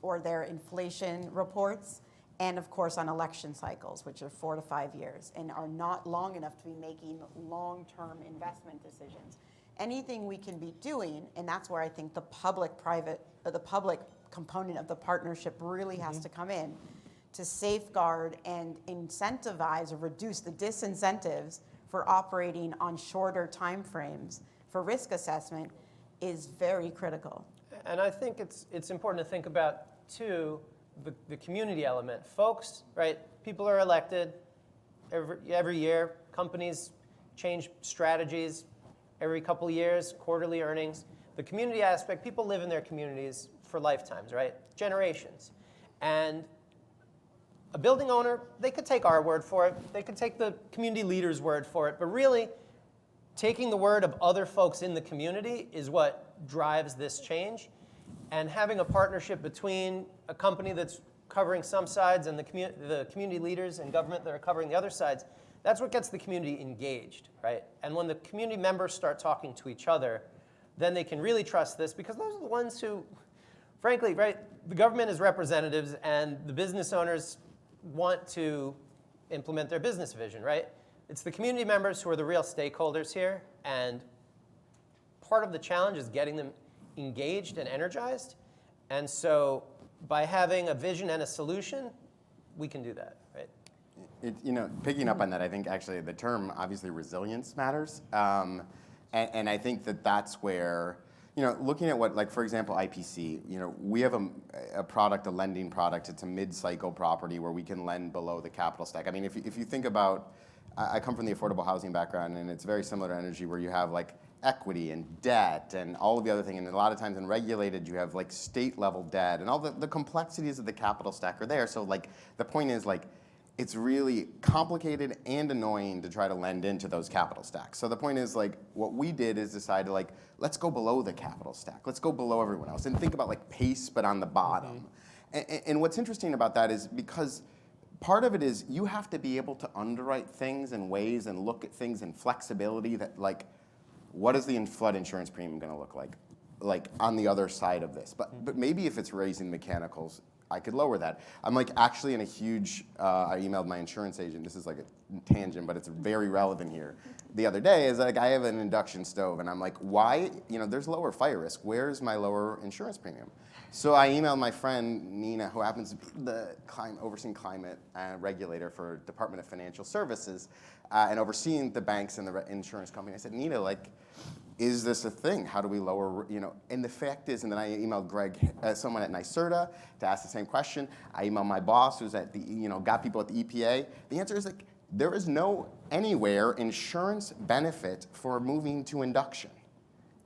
or their inflation reports, and of course on election cycles, which are 4 to 5 years and are not long enough to be making long-term investment decisions. Anything we can be doing, and that's where I think the public component of the partnership really has to come in to safeguard and incentivize or reduce the disincentives for operating on shorter timeframes for risk assessment is very critical.
and I think it's important to think about too the community element. Folks, right? People are elected every year. Companies change strategies every couple of years, quarterly earnings. The community aspect, people live in their communities for lifetimes, right? Generations. And a building owner, they could take our word for it. They could take the community leader's word for it. But really, taking the word of other folks in the community is what drives this change. And having a partnership between a company that's covering some sides and the community leaders and government that are covering the other sides, that's what gets the community engaged, right? And when the community members start talking to each other, then they can really trust this, because those are the ones who, frankly, right, the government is representatives and the business owners want to implement their business vision, right? It's the community members who are the real stakeholders here, and part of the challenge is getting them engaged and energized. And so by having a vision and a solution, we can do that, right?
Picking up on that, I think actually the term, obviously, resilience matters. And I think that's where, looking at what, like, for example, IPC, we have a product, a lending product. It's a mid-cycle property where we can lend below the capital stack. I mean, if you think about, I come from the affordable housing background, and it's very similar to energy, where you have, like, equity and debt and all of the other things. And a lot of times in regulated, you have, like, state-level debt, and all the complexities of the capital stack are there. So, like, the point is, like, it's really complicated and annoying to try to lend into those capital stacks. So the point is, like, what we did is decide to, like, let's go below the capital stack. Let's go below everyone else and think about, like, pace, but on the bottom. And what's interesting about that is because part of it is you have to be able to underwrite things in ways and look at things in flexibility that, like, what is the flood insurance premium going to look like on the other side of this? But maybe if it's raising mechanicals, I could lower that. I'm like actually in a huge, I emailed my insurance agent, this is like a tangent, but it's very relevant here. The other day is like, I have an induction stove and I'm like, why, there's lower fire risk. Where's my lower insurance premium? So I emailed my friend Nina, who happens to be the overseeing climate regulator for Department of Financial Services and overseeing the banks and the insurance company. I said, Nina, like, is this a thing? How do we lower, And the fact is, and then I emailed Greg, someone at NYSERDA to ask the same question. I emailed my boss, who's at the, got people at the EPA. The answer is like, there is no anywhere insurance benefit for moving to induction.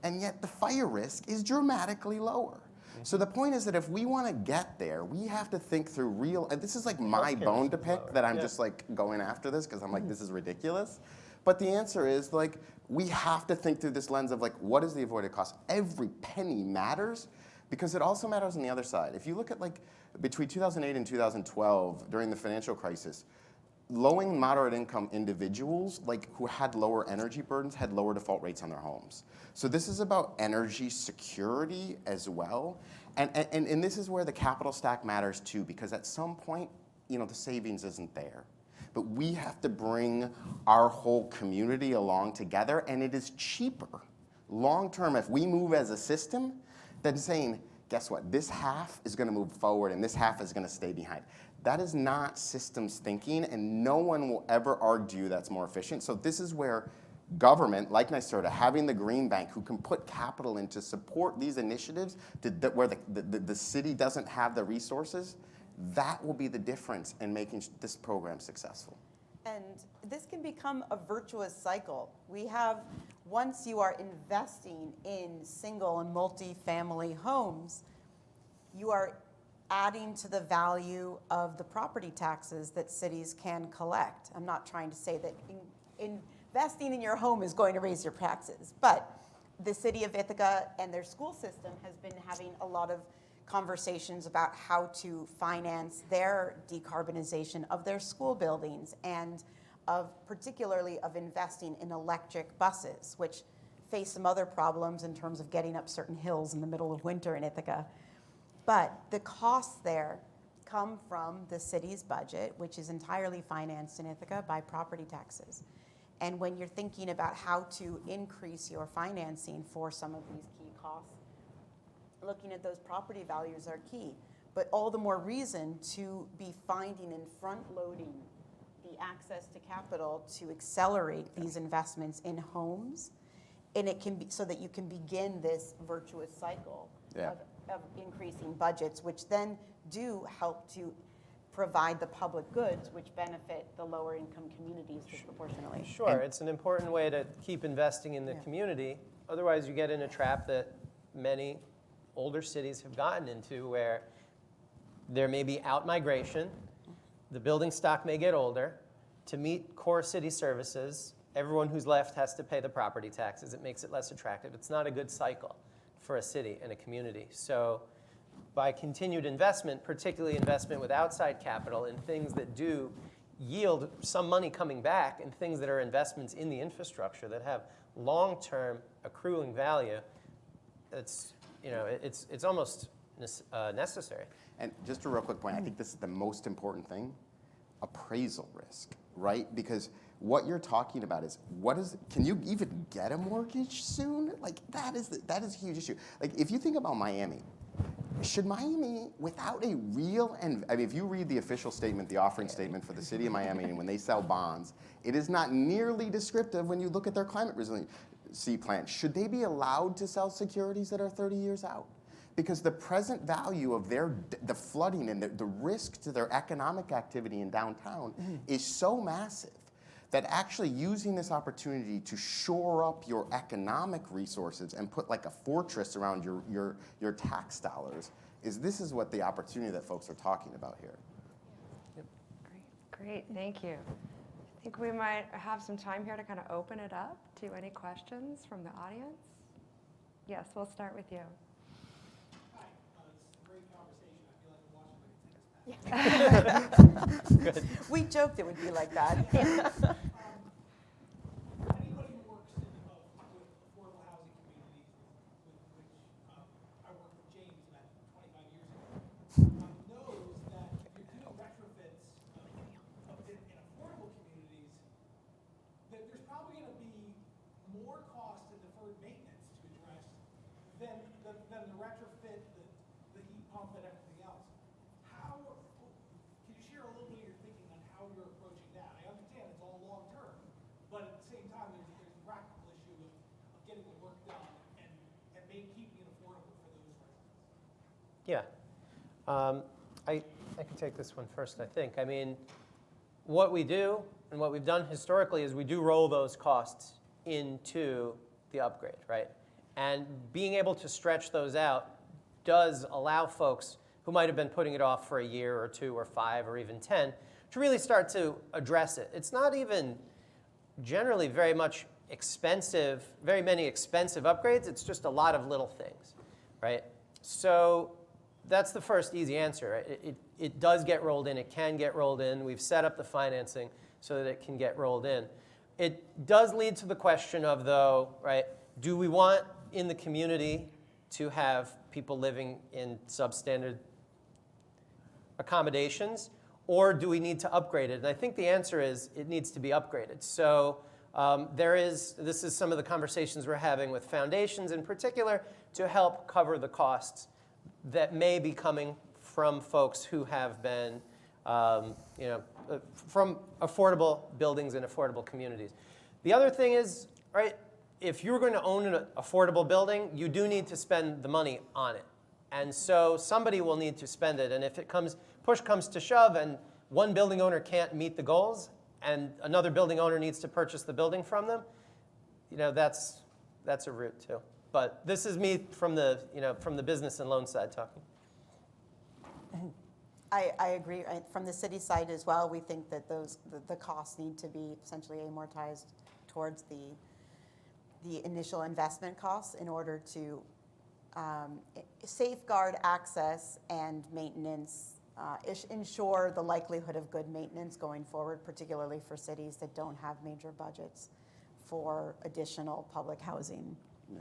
And yet the fire risk is dramatically lower. So the point is that if we want to get there, we have to think through real, and this is like my bone to pick that I'm just like going after this because I'm like, this is ridiculous. But the answer is like, we have to think through this lens of like, what is the avoided cost? Every penny matters because it also matters on the other side. If you look at like between 2008 and 2012, during the financial crisis, low and moderate income individuals like who had lower energy burdens had lower default rates on their homes. So this is about energy security as well. And this is where the capital stack matters too, because at some point, the savings isn't there. But we have to bring our whole community along together, and it is cheaper long term if we move as a system than saying, guess what, this half is going to move forward and this half is going to stay behind. That is not systems thinking, and no one will ever argue that's more efficient. So this is where government, like NYSERDA, having the Green Bank who can put capital in to support these initiatives where the city doesn't have the resources, that will be the difference in making this program successful.
And this can become a virtuous cycle. We have, once you are investing in single and multi-family homes, you are adding to the value of the property taxes that cities can collect. I'm not trying to say that investing in your home is going to raise your taxes, but the city of Ithaca and their school system has been having a lot of conversations about how to finance their decarbonization of their school buildings and particularly of investing in electric buses, which face some other problems in terms of getting up certain hills in the middle of winter in Ithaca. But the costs there come from the city's budget, which is entirely financed in Ithaca by property taxes. And when you're thinking about how to increase your financing for some of these key costs, looking at those property values are key. But all the more reason to be finding and front-loading the access to capital to accelerate these investments in homes, and it can be so that you can begin this virtuous cycle of increasing budgets, which then do help to provide the public goods, which benefit the lower income communities disproportionately.
Sure, it's an important way to keep investing in the community. Otherwise, you get in a trap that many older cities have gotten into where there may be out-migration, the building stock may get older. To meet core city services, everyone who's left has to pay the property taxes. It makes it less attractive. It's not a good cycle for a city and a community. So by continued investment, particularly investment with outside capital in things that do yield some money coming back and things that are investments in the infrastructure that have long-term accruing value, it's almost necessary.
And just a real quick point, I think this is the most important thing, appraisal risk, right? Because what you're talking about is, can you even get a mortgage soon? Like, that is a huge issue. Like, if you think about Miami, should Miami, without a real, if you read the official statement, the offering statement for the city of Miami, and when they sell bonds, it is not nearly descriptive when you look at their climate resiliency plan. Should they be allowed to sell securities that are 30 years out? Because the present value of the flooding and the risk to their economic activity in downtown is so massive that actually using this opportunity to shore up your economic resources and put like a fortress around your tax dollars this is what the opportunity that folks are talking about here.
Yep.
Great, thank you. I think we might have some time here to kind of open it up to any questions from the audience. Yes, we'll start with you.
Good.
We joked it would be like that.
Anybody who works with affordable housing communities, which I worked with James about 25 years ago, knows probably going to be more cost to deferred maintenance to address than the retrofit, the heat pump, and everything else. Can you share a little bit of your thinking on how you're approaching that? I understand it's all long term, but at the same time, there's a practical issue of getting the work done and keeping it affordable for those residents.
Yeah. I can take this one first, I think. I mean, what we do and what we've done historically is we do roll those costs into the upgrade, right? And being able to stretch those out does allow folks who might have been putting it off for a year or 2 or 5 or even 10 to really start to address it. It's not even generally very many expensive upgrades. It's just a lot of little things, right? So that's the first easy answer. It does get rolled in. It can get rolled in. We've set up the financing so that it can get rolled in. It does lead to the question of, though, right, do we want in the community to have people living in substandard accommodations, or do we need to upgrade it? And I think the answer is it needs to be upgraded. So this is some of the conversations we're having with foundations in particular to help cover the costs that may be coming from folks who have been, from affordable buildings and affordable communities. The other thing is, right, if you're going to own an affordable building, you do need to spend the money on it. And so somebody will need to spend it. And if push comes to shove and one building owner can't meet the goals and another building owner needs to purchase the building from them, that's a route too. But this is me from the business and loan side talking.
I agree. From the city side as well, we think that the costs need to be essentially amortized towards the initial investment costs in order to safeguard access and maintenance, ensure the likelihood of good maintenance going forward, particularly for cities that don't have major budgets for additional public housing.
Yeah.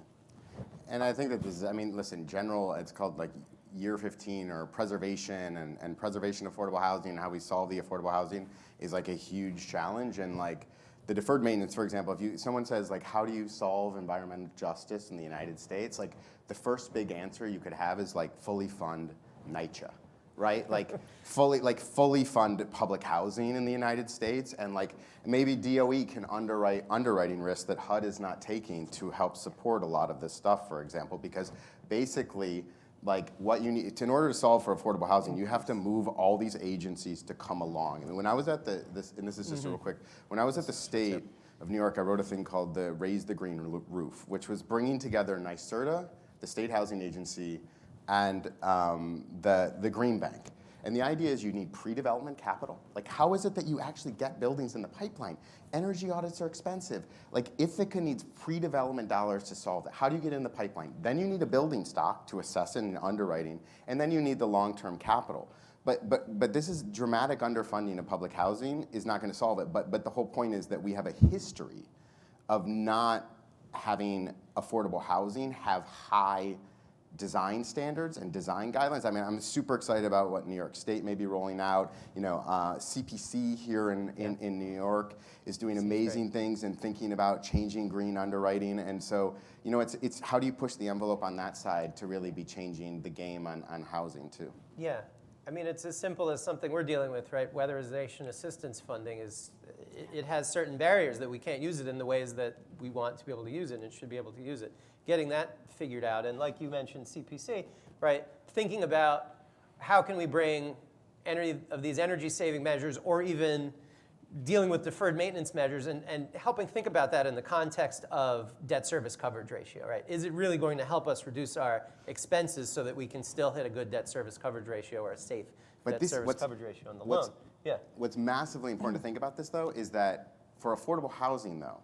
And I think that this is, listen, general, it's called like year 15 or preservation and preservation of affordable housing and how we solve the affordable housing is like a huge challenge. And like the deferred maintenance, for example, if someone says like, how do you solve environmental justice in the United States? Like the first big answer you could have is like fully fund NYCHA, right? Like fully fund public housing in the United States, and like maybe DOE can underwrite underwriting risk that HUD is not taking to help support a lot of this stuff, for example, because basically like what you need, in order to solve for affordable housing, you have to move all these agencies to come along. I mean, when I was at and this is just real quick, when I was at the state of New York, I wrote a thing called the Raise the Green Roof, which was bringing together NYSERDA, the State Housing Agency, and the Green Bank. And the idea is you need pre-development capital. Like, how is it that you actually get buildings in the pipeline? Energy audits are expensive. Like, Ithaca needs pre-development dollars to solve that. How do you get in the pipeline? Then you need a building stock to assess it and underwriting, and then you need the long-term capital. But this is dramatic underfunding of public housing is not going to solve it. But the whole point is that we have a history of not having affordable housing have high design standards and design guidelines. I mean, I'm super excited about what New York State may be rolling out. CPC here in New York is doing amazing things and thinking about changing green underwriting. And so, it's how do you push the envelope on that side to really be changing the game on housing too?
Yeah. I mean, it's as simple as something we're dealing with, right? Weatherization assistance funding it has certain barriers that we can't use it in the ways that we want to be able to use it and should be able to use it. Getting that figured out, and like you mentioned, CPC, right? Thinking about how can we bring any of these energy-saving measures, or even dealing with deferred maintenance measures, and helping think about that in the context of debt service coverage ratio, right? Is it really going to help us reduce our expenses so that we can still hit a good debt service coverage ratio or a safe debt service coverage ratio on the loan? Yeah.
What's massively important to think about this, though, is that for affordable housing, though,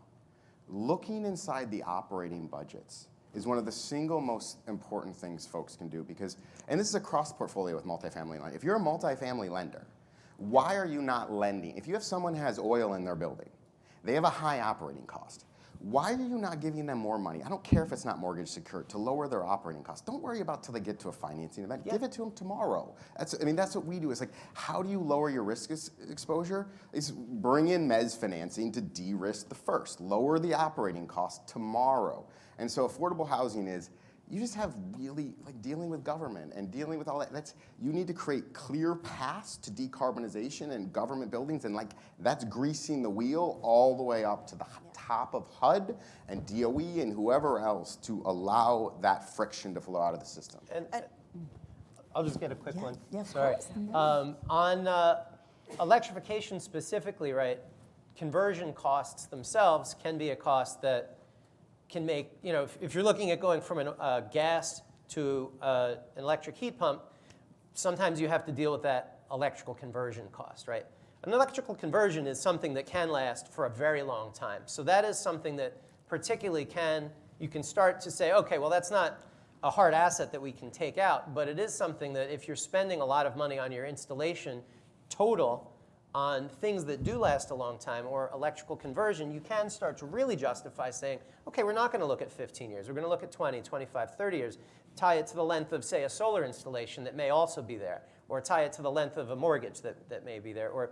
looking inside the operating budgets is one of the single most important things folks can do, because, and this is a cross portfolio with multifamily lending. If you're a multifamily lender, why are you not lending? If you have someone who has oil in their building, they have a high operating cost. why are you not giving them more money? I don't care if it's not mortgage secured, to lower their operating costs. Don't worry about till they get to a financing event. Give it to them tomorrow. That's what we do. It's like, how do you lower your risk exposure? Is bring in mezz financing to de-risk the first. Lower the operating costs tomorrow. And so affordable housing is, you just have really, like, dealing with government and dealing with all that. You need to create clear paths to decarbonization in government buildings, and like that's greasing the wheel all the way up to the top of HUD and DOE and whoever else to allow that friction to flow out of the system.
And I'll just get a quick one.
yeah, of
Sorry.
course.
On electrification specifically, right, conversion costs themselves can be a cost that can make, if you're looking at going from a gas to an electric heat pump, sometimes you have to deal with that electrical conversion cost, right? An electrical conversion is something that can last for a very long time. So that is something that particularly you can start to say, okay, well, that's not a hard asset that we can take out, but it is something that if you're spending a lot of money on your installation total on things that do last a long time or electrical conversion, you can start to really justify saying, okay, we're not going to look at 15 years. We're going to look at 20, 25, 30 years. Tie it to the length of, say, a solar installation that may also be there, or tie it to the length of a mortgage that may be there, or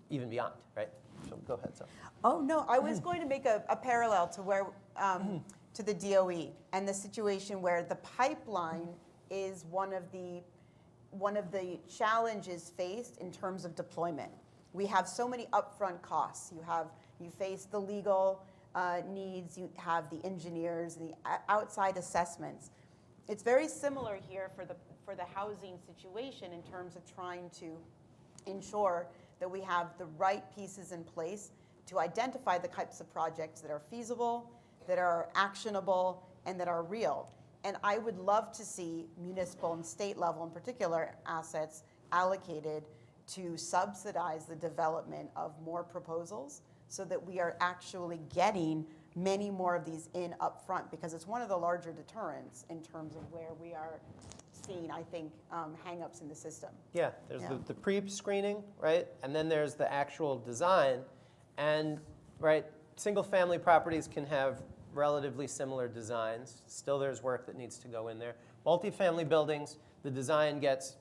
even beyond, right? So go ahead, Sal.
Oh, no, I was going to make a parallel to where, to the DOE and the situation where the pipeline is one of the challenges faced in terms of deployment. We have so many upfront costs. You face the legal needs, you have the engineers, the outside assessments. It's very similar here for the housing situation in terms of trying to ensure that we have the right pieces in place to identify the types of projects that are feasible, that are actionable, and that are real. And I would love to see municipal and state level, in particular, assets allocated to subsidize the development of more proposals so that we are actually getting many more of these in upfront, because it's one of the larger deterrents in terms of where we are seeing, I think, hang-ups in the system.
Yeah, there's the pre-screening, right? And then there's the actual design. And, right, single-family properties can have relatively similar designs. Still, there's work that needs to go in there. Multifamily buildings, the design gets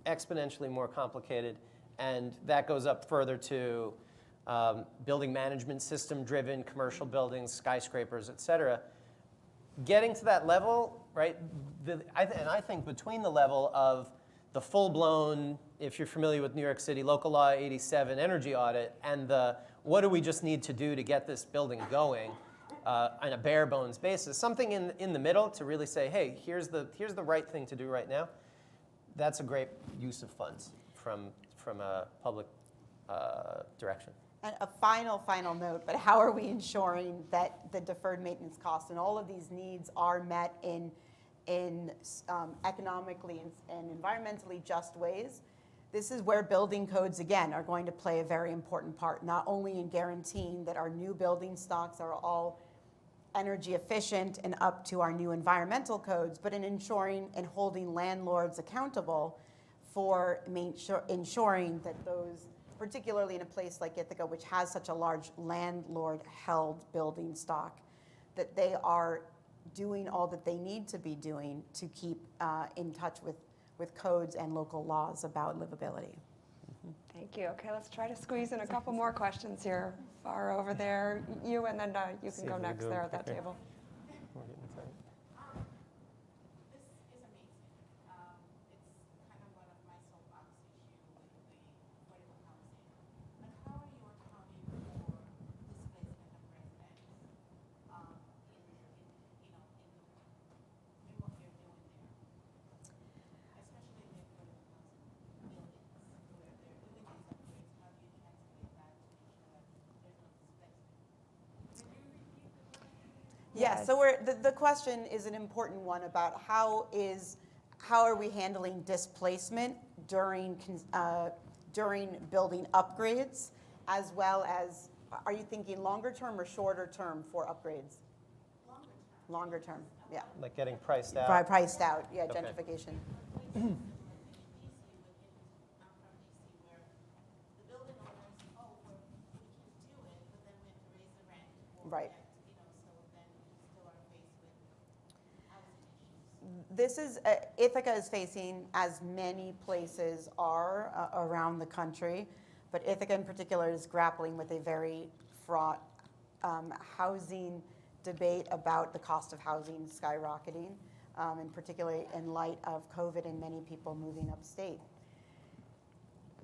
exponentially more complicated, and that goes up further to building management system-driven commercial buildings, skyscrapers, et cetera. Getting to that level, right, and I think between the level of the full-blown, if you're familiar with New York City, Local Law 87 energy audit, and the what do we just need to do to get this building going on a bare bones basis, something in the middle to really say, hey, here's the right thing to do right now. That's a great use of funds from a public direction.
And a final note, but how are we ensuring that the deferred maintenance costs and all of these needs are met in economically and environmentally just ways? This is where building codes, again, are going to play a very important part, not only in guaranteeing that our new building stocks are all energy efficient and up to our new environmental codes, but in ensuring and holding landlords accountable for ensuring that those, particularly in a place like Ithaca, which has such a large landlord-held building stock, that they are doing all that they need to be doing to keep in touch with codes and local laws about livability.
Thank you. Okay, let's try to squeeze in a couple more questions here. Far over there, you, and then you can go next there at that table.
This is amazing. It's kind of one of my soapbox issues with the affordable housing. But how are you accounting for displacement of residents in what you're doing there? Especially in the affordable housing buildings where they're doing these upgrades. How do you translate that to make sure that there's no displacement? Can you repeat the question?
Yeah, so the question is an important one about how are we handling displacement during building upgrades, as well as, are you thinking longer term or shorter term for upgrades? Longer term, yeah.
Like getting priced out.
Priced out, yeah,
Okay.
gentrification.
I'm from DC where the building owners, we can do it, but then we have to raise the rent.
Right. this is, Ithaca is facing, as many places are around the country, but Ithaca in particular is grappling with a very fraught housing debate about the cost of housing skyrocketing, and particularly in light of COVID and many people moving upstate.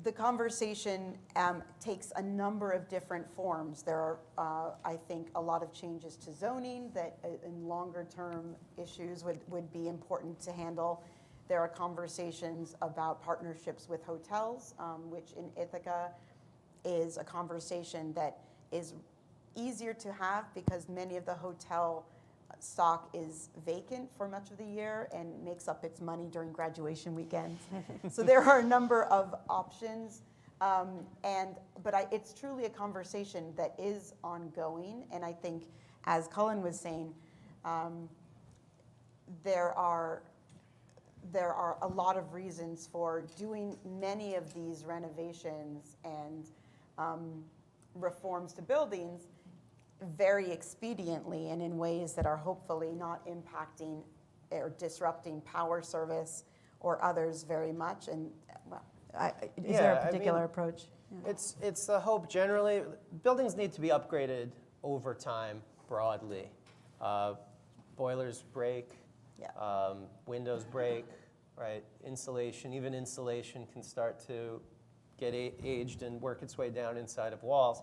The conversation takes a number of different forms. There are, I think, a lot of changes to zoning that in longer term issues would be important to handle. There are conversations about partnerships with hotels, which in Ithaca is a conversation that is easier to have because many of the hotel stock is vacant for much of the year and makes up its money during graduation weekends. So there are a number of options, but it's truly a conversation that is ongoing. And I think, as Cullen was saying, there are a lot of reasons for doing many of these renovations and reforms to buildings very expediently and in ways that are hopefully not impacting or disrupting power service or others very much. And well, is there a particular approach? Yeah.
It's the hope generally. Buildings need to be upgraded over time broadly. Boilers break,
Yeah.
Windows break, right? Insulation, even insulation can start to get aged and work its way down inside of walls.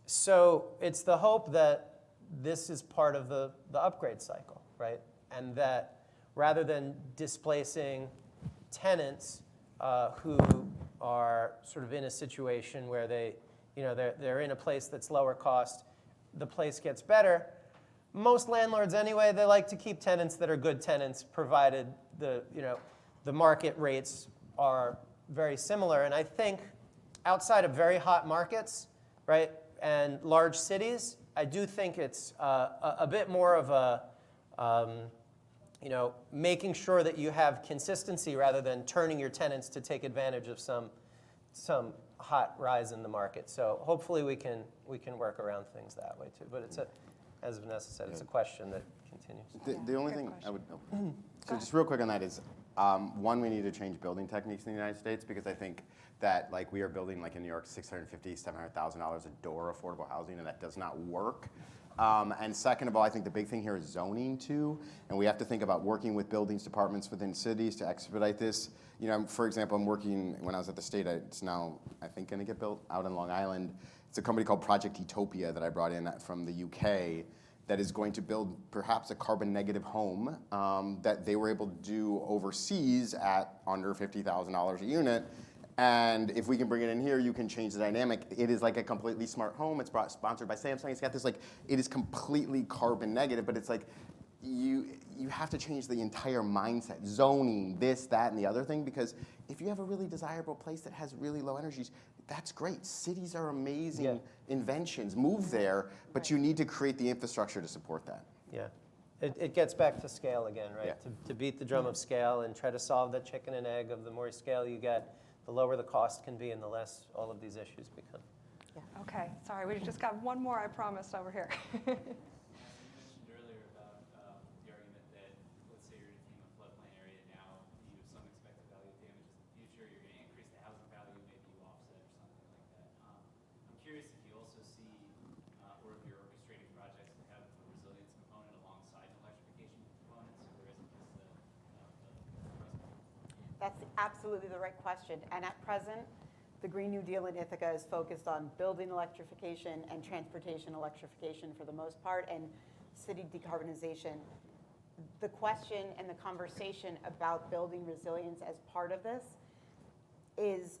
So it's the hope that this is part of the upgrade cycle, right? And that rather than displacing tenants who are sort of in a situation where they're in a place that's lower cost, the place gets better. Most landlords anyway, they like to keep tenants that are good tenants, provided the market rates are very similar. And I think outside of very hot markets, right, and large cities, I do think it's a bit more of a, making sure that you have consistency rather than turning your tenants to take advantage of some hot rise in the market. So hopefully we can work around things that way too. But it's as Vanessa said, it's a question that continues.
The only thing I would, so just real quick on that is, one, we need to change building techniques in the United States because I think that like we are building like in New York $650,000, $700,000 a door affordable housing, and that does not work. And second of all, I think the big thing here is zoning too, and we have to think about working with buildings departments within cities to expedite this. For example, I'm working, when I was at the state, it's now, I think, going to get built out in Long Island. It's a company called Project Utopia that I brought in from the UK that is going to build perhaps a carbon negative home that they were able to do overseas at under $50,000 a unit. And if we can bring it in here, you can change the dynamic. It is like a completely smart home. It's sponsored by Samsung. It's got this it is completely carbon negative, but it's like you have to change the entire mindset, zoning, this, that, and the other thing, because if you have a really desirable place that has really low energies, that's great. Cities are amazing inventions. Move there, but you need to create the infrastructure to support that.
Yeah. It gets back to scale again, right?
Yeah.
To beat the drum of scale and try to solve the chicken and egg of the more scale you get, the lower the cost can be and the less all of these issues become.
Okay, sorry, we just got one more, I promised, over here.
You mentioned earlier about the argument that, let's say you're in a FEMA floodplain area now, you have some expected value of damage in the future, you're going to increase the housing value, maybe you offset or something like that. I'm curious if you also see, or if you're orchestrating projects that have a resilience component alongside an electrification component, so there isn't just the
That's absolutely the right question. And at present, the Green New Deal in Ithaca is focused on building electrification and transportation electrification for the most part, and city decarbonization. The question and the conversation about building resilience as part of this is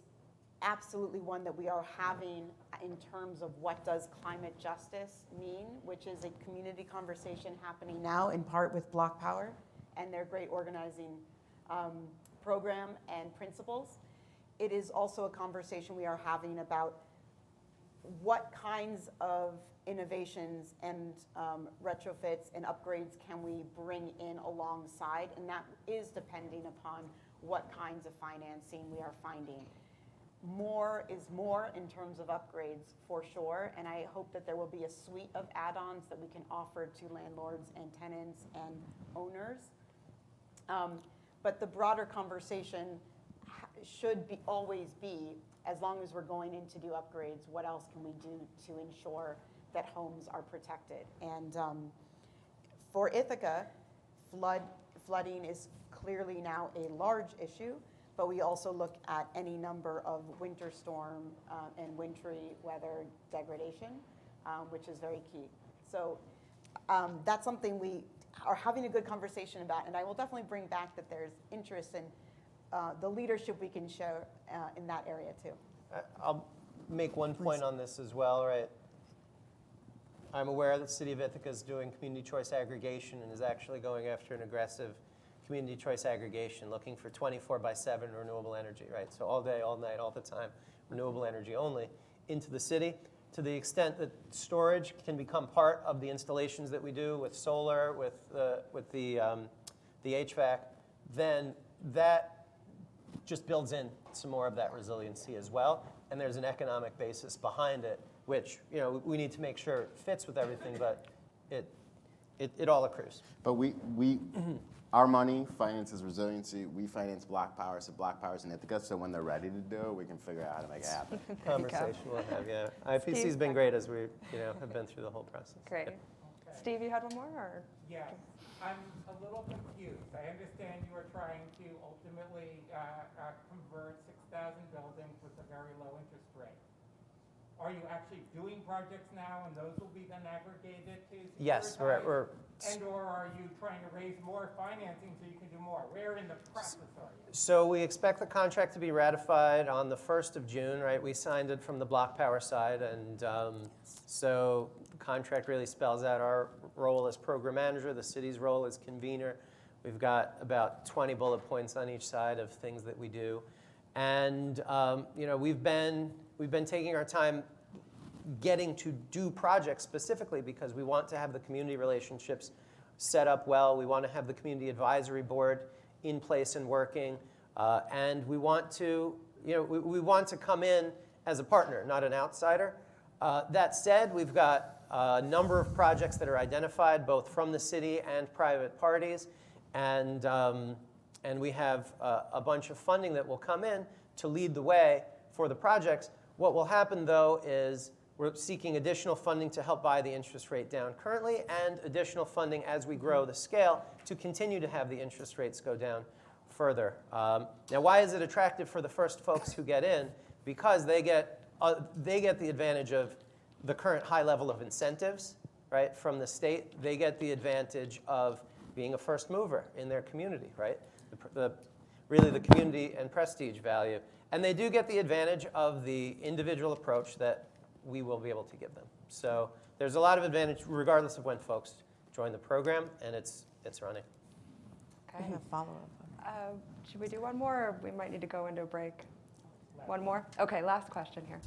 absolutely one that we are having in terms of what does climate justice mean, which is a community conversation happening now in part with Block Power and their great organizing program and principles. It is also a conversation we are having about what kinds of innovations and retrofits and upgrades can we bring in alongside, and that is depending upon what kinds of financing we are finding. more is more in terms of upgrades for sure, and I hope that there will be a suite of add-ons that we can offer to landlords and tenants and owners. But the broader conversation should be always be, as long as we're going in to do upgrades, what else can we do to ensure that homes are protected? And for Ithaca, flooding is clearly now a large issue, but we also look at any number of winter storm and wintry weather degradation, which is very key. So that's something we are having a good conversation about, and I will definitely bring back that there's interest in the leadership we can show in that area too.
I'll make one point on this as well, right? I'm aware that the City of Ithaca is doing community choice aggregation and is actually going after an aggressive community choice aggregation, looking for 24/7 renewable energy, right? So all day, all night, all the time, renewable energy only into the city. To the extent that storage can become part of the installations that we do with solar, with the HVAC, then that just builds in some more of that resiliency as well. And there's an economic basis behind it, which we need to make sure it fits with everything, but it all accrues.
But our money finances resiliency. We finance Black Power, so Black Power's in Ithaca. So when they're ready to do it, we can figure out how to make it happen.
Conversation we'll have, yeah. IPC's been great as we have been through the whole process.
Great.
Okay.
Steve, you had one more, or?
Yes, I'm a little confused. I understand you are trying to ultimately convert 6,000 buildings with a very low interest rate. Are you actually doing projects now, and those will be then aggregated to securitize?
Yes, we're
And/or are you trying to raise more financing so you can do more? Where in the process are you?
So we expect the contract to be ratified on the 1st of June, right? We signed it from the Block Power side, and so the contract really spells out our role as program manager, the city's role as convener. We've got about 20 bullet points on each side of things that we do, and we've been taking our time getting to do projects specifically because we want to have the community relationships set up well. We want to have the community advisory board in place and working, and we want to, we want to come in as a partner, not an outsider. That said, we've got a number of projects that are identified, both from the city and private parties, and we have a bunch of funding that will come in to lead the way for the projects. What will happen, though, is we're seeking additional funding to help buy the interest rate down currently, and additional funding as we grow the scale to continue to have the interest rates go down further. Now, why is it attractive for the first folks who get in? Because they get the advantage of the current high level of incentives, right, from the state. They get the advantage of being a first mover in their community, right? Really the community and prestige value. And they do get the advantage of the individual approach that we will be able to give them. So there's a lot of advantage regardless of when folks join the program, and it's running.
I have a follow-up.
Should we do one more, or we might need to go into a break? One more? Okay, last question here.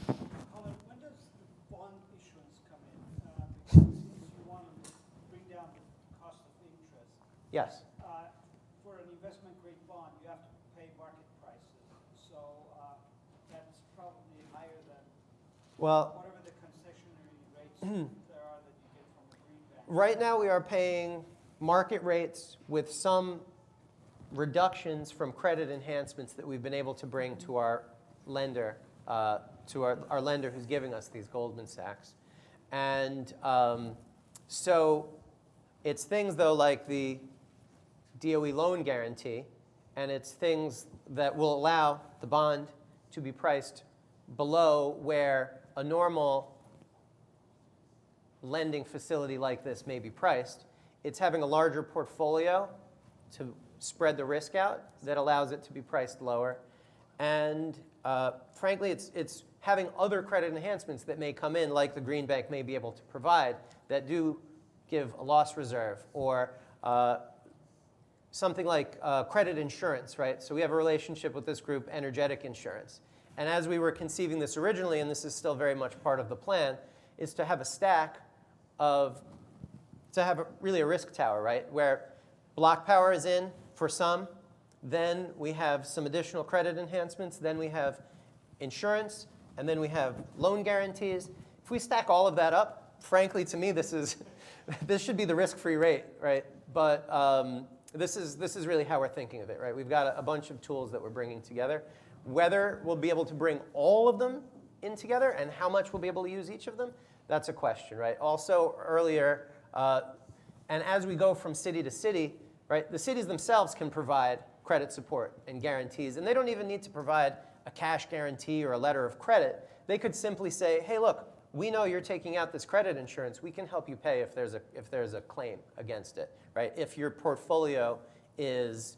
Colin, when does the bond issuance come in? Because since you want to bring down the cost of interest,
Yes.
for an investment-grade bond, you have to pay market prices. So that's probably higher than
Well,
whatever the concessionary rates there are that you get from the green bank.
right now we are paying market rates with some reductions from credit enhancements that we've been able to bring to our lender, to our lender who's giving us these, Goldman Sachs. And so it's things, though, like the DOE loan guarantee, and it's things that will allow the bond to be priced below where a normal lending facility like this may be priced. It's having a larger portfolio to spread the risk out that allows it to be priced lower. And frankly, it's having other credit enhancements that may come in, like the Green Bank may be able to provide, that do give a loss reserve, or something like credit insurance, right? So we have a relationship with this group, Energetic Insurance. And as we were conceiving this originally, and this is still very much part of the plan, is to have a stack of, really a risk tower, right? Where Block Power is in for some, then we have some additional credit enhancements, then we have insurance, and then we have loan guarantees. If we stack all of that up, frankly, to me, this should be the risk-free rate, right? But this is really how we're thinking of it, right? We've got a bunch of tools that we're bringing together. Whether we'll be able to bring all of them in together and how much we'll be able to use each of them, that's a question, right? Also, earlier, and as we go from city to city, right, the cities themselves can provide credit support and guarantees, and they don't even need to provide a cash guarantee or a letter of credit. They could simply say, hey, look, we know you're taking out this credit insurance. We can help you pay if there's a claim against it, right? If your portfolio is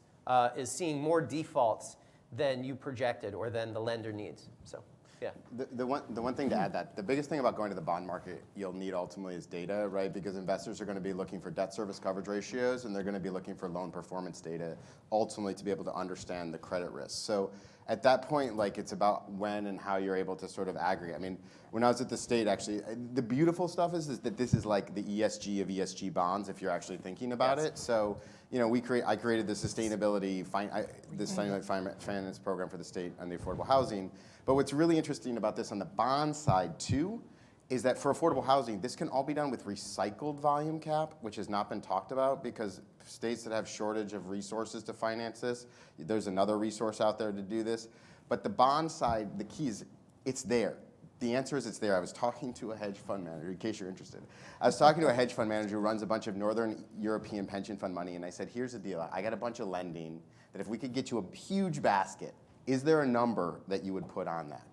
seeing more defaults than you projected or than the lender needs. So, yeah.
The one thing to add that the biggest thing about going to the bond market you'll need ultimately is data, right? Because investors are going to be looking for debt service coverage ratios, and they're going to be looking for loan performance data ultimately to be able to understand the credit risk. So at that point, like, it's about when and how you're able to sort of aggregate. I mean, when I was at the state, actually, the beautiful stuff is that this is like the ESG of ESG bonds, if you're actually thinking about it. So, you know, I created the sustainability finance program for the state on the affordable housing. But what's really interesting about this on the bond side too, is that for affordable housing, this can all be done with recycled volume cap, which has not been talked about because states that have shortage of resources to finance this, there's another resource out there to do this. But the bond side, the key is it's there. The answer is it's there. I was talking to a hedge fund manager, in case you're interested. I was talking to a hedge fund manager who runs a bunch of Northern European pension fund money, and I said, here's the deal. I got a bunch of lending that if we could get you a huge basket, is there a number that you would put on that?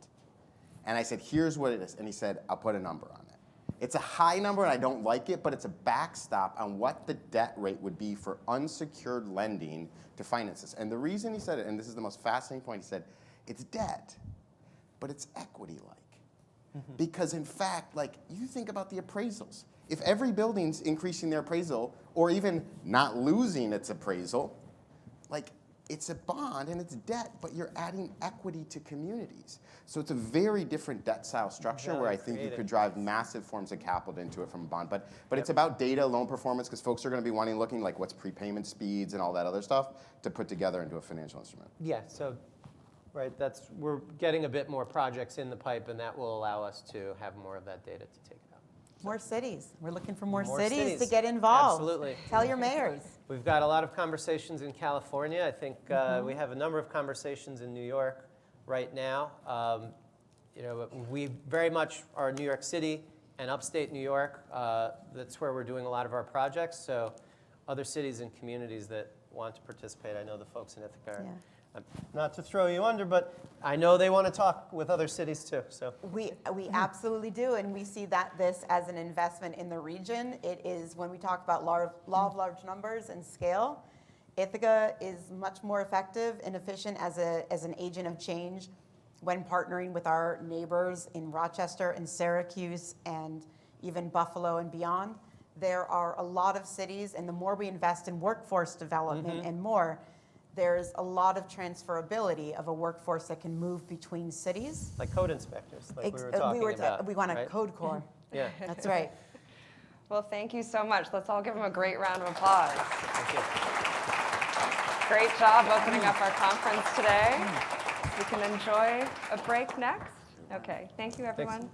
And I said, here's what it is. And he said, I'll put a number on it. It's a high number, and I don't like it, but it's a backstop on what the debt rate would be for unsecured lending to finance this. And the reason he said it, and this is the most fascinating point, he said, it's debt, but it's equity-like. Because in fact, like, you think about the appraisals. If every building's increasing their appraisal, or even not losing its appraisal, like, it's a bond and it's debt, but you're adding equity to communities. So it's a very different debt style structure where I think you could drive massive forms of capital into it from a bond. But it's about data, loan performance, because folks are going to be looking like what's prepayment speeds and all that other stuff to put together into a financial instrument.
Yeah, so, right, we're getting a bit more projects in the pipe, and that will allow us to have more of that data to take it out.
More cities. We're looking for more
More
cities
cities.
to get involved.
Absolutely.
Tell your mayors.
We've got a lot of conversations in California. I think we have a number of conversations in New York right now. You know, we very much are New York City and upstate New York. That's where we're doing a lot of our projects. So other cities and communities that want to participate, I know the folks in Ithaca are.
Yeah.
Not to throw you under, but I know they want to talk with other cities too. So
We absolutely do, and we see this as an investment in the region. It is, when we talk about law of large numbers and scale, Ithaca is much more effective and efficient as an agent of change when partnering with our neighbors in Rochester and Syracuse and even Buffalo and beyond. There are a lot of cities, and the more we invest in workforce development and more, there's a lot of transferability of a workforce that can move between cities.
like code inspectors, like we were talking about.
We want a
right?
code corps.
Yeah.
That's right.
Well, thank you so much. Let's all give them a great round of applause.
Thank you.
Great job opening up our conference today. We can enjoy a break next. Okay, thank you, everyone.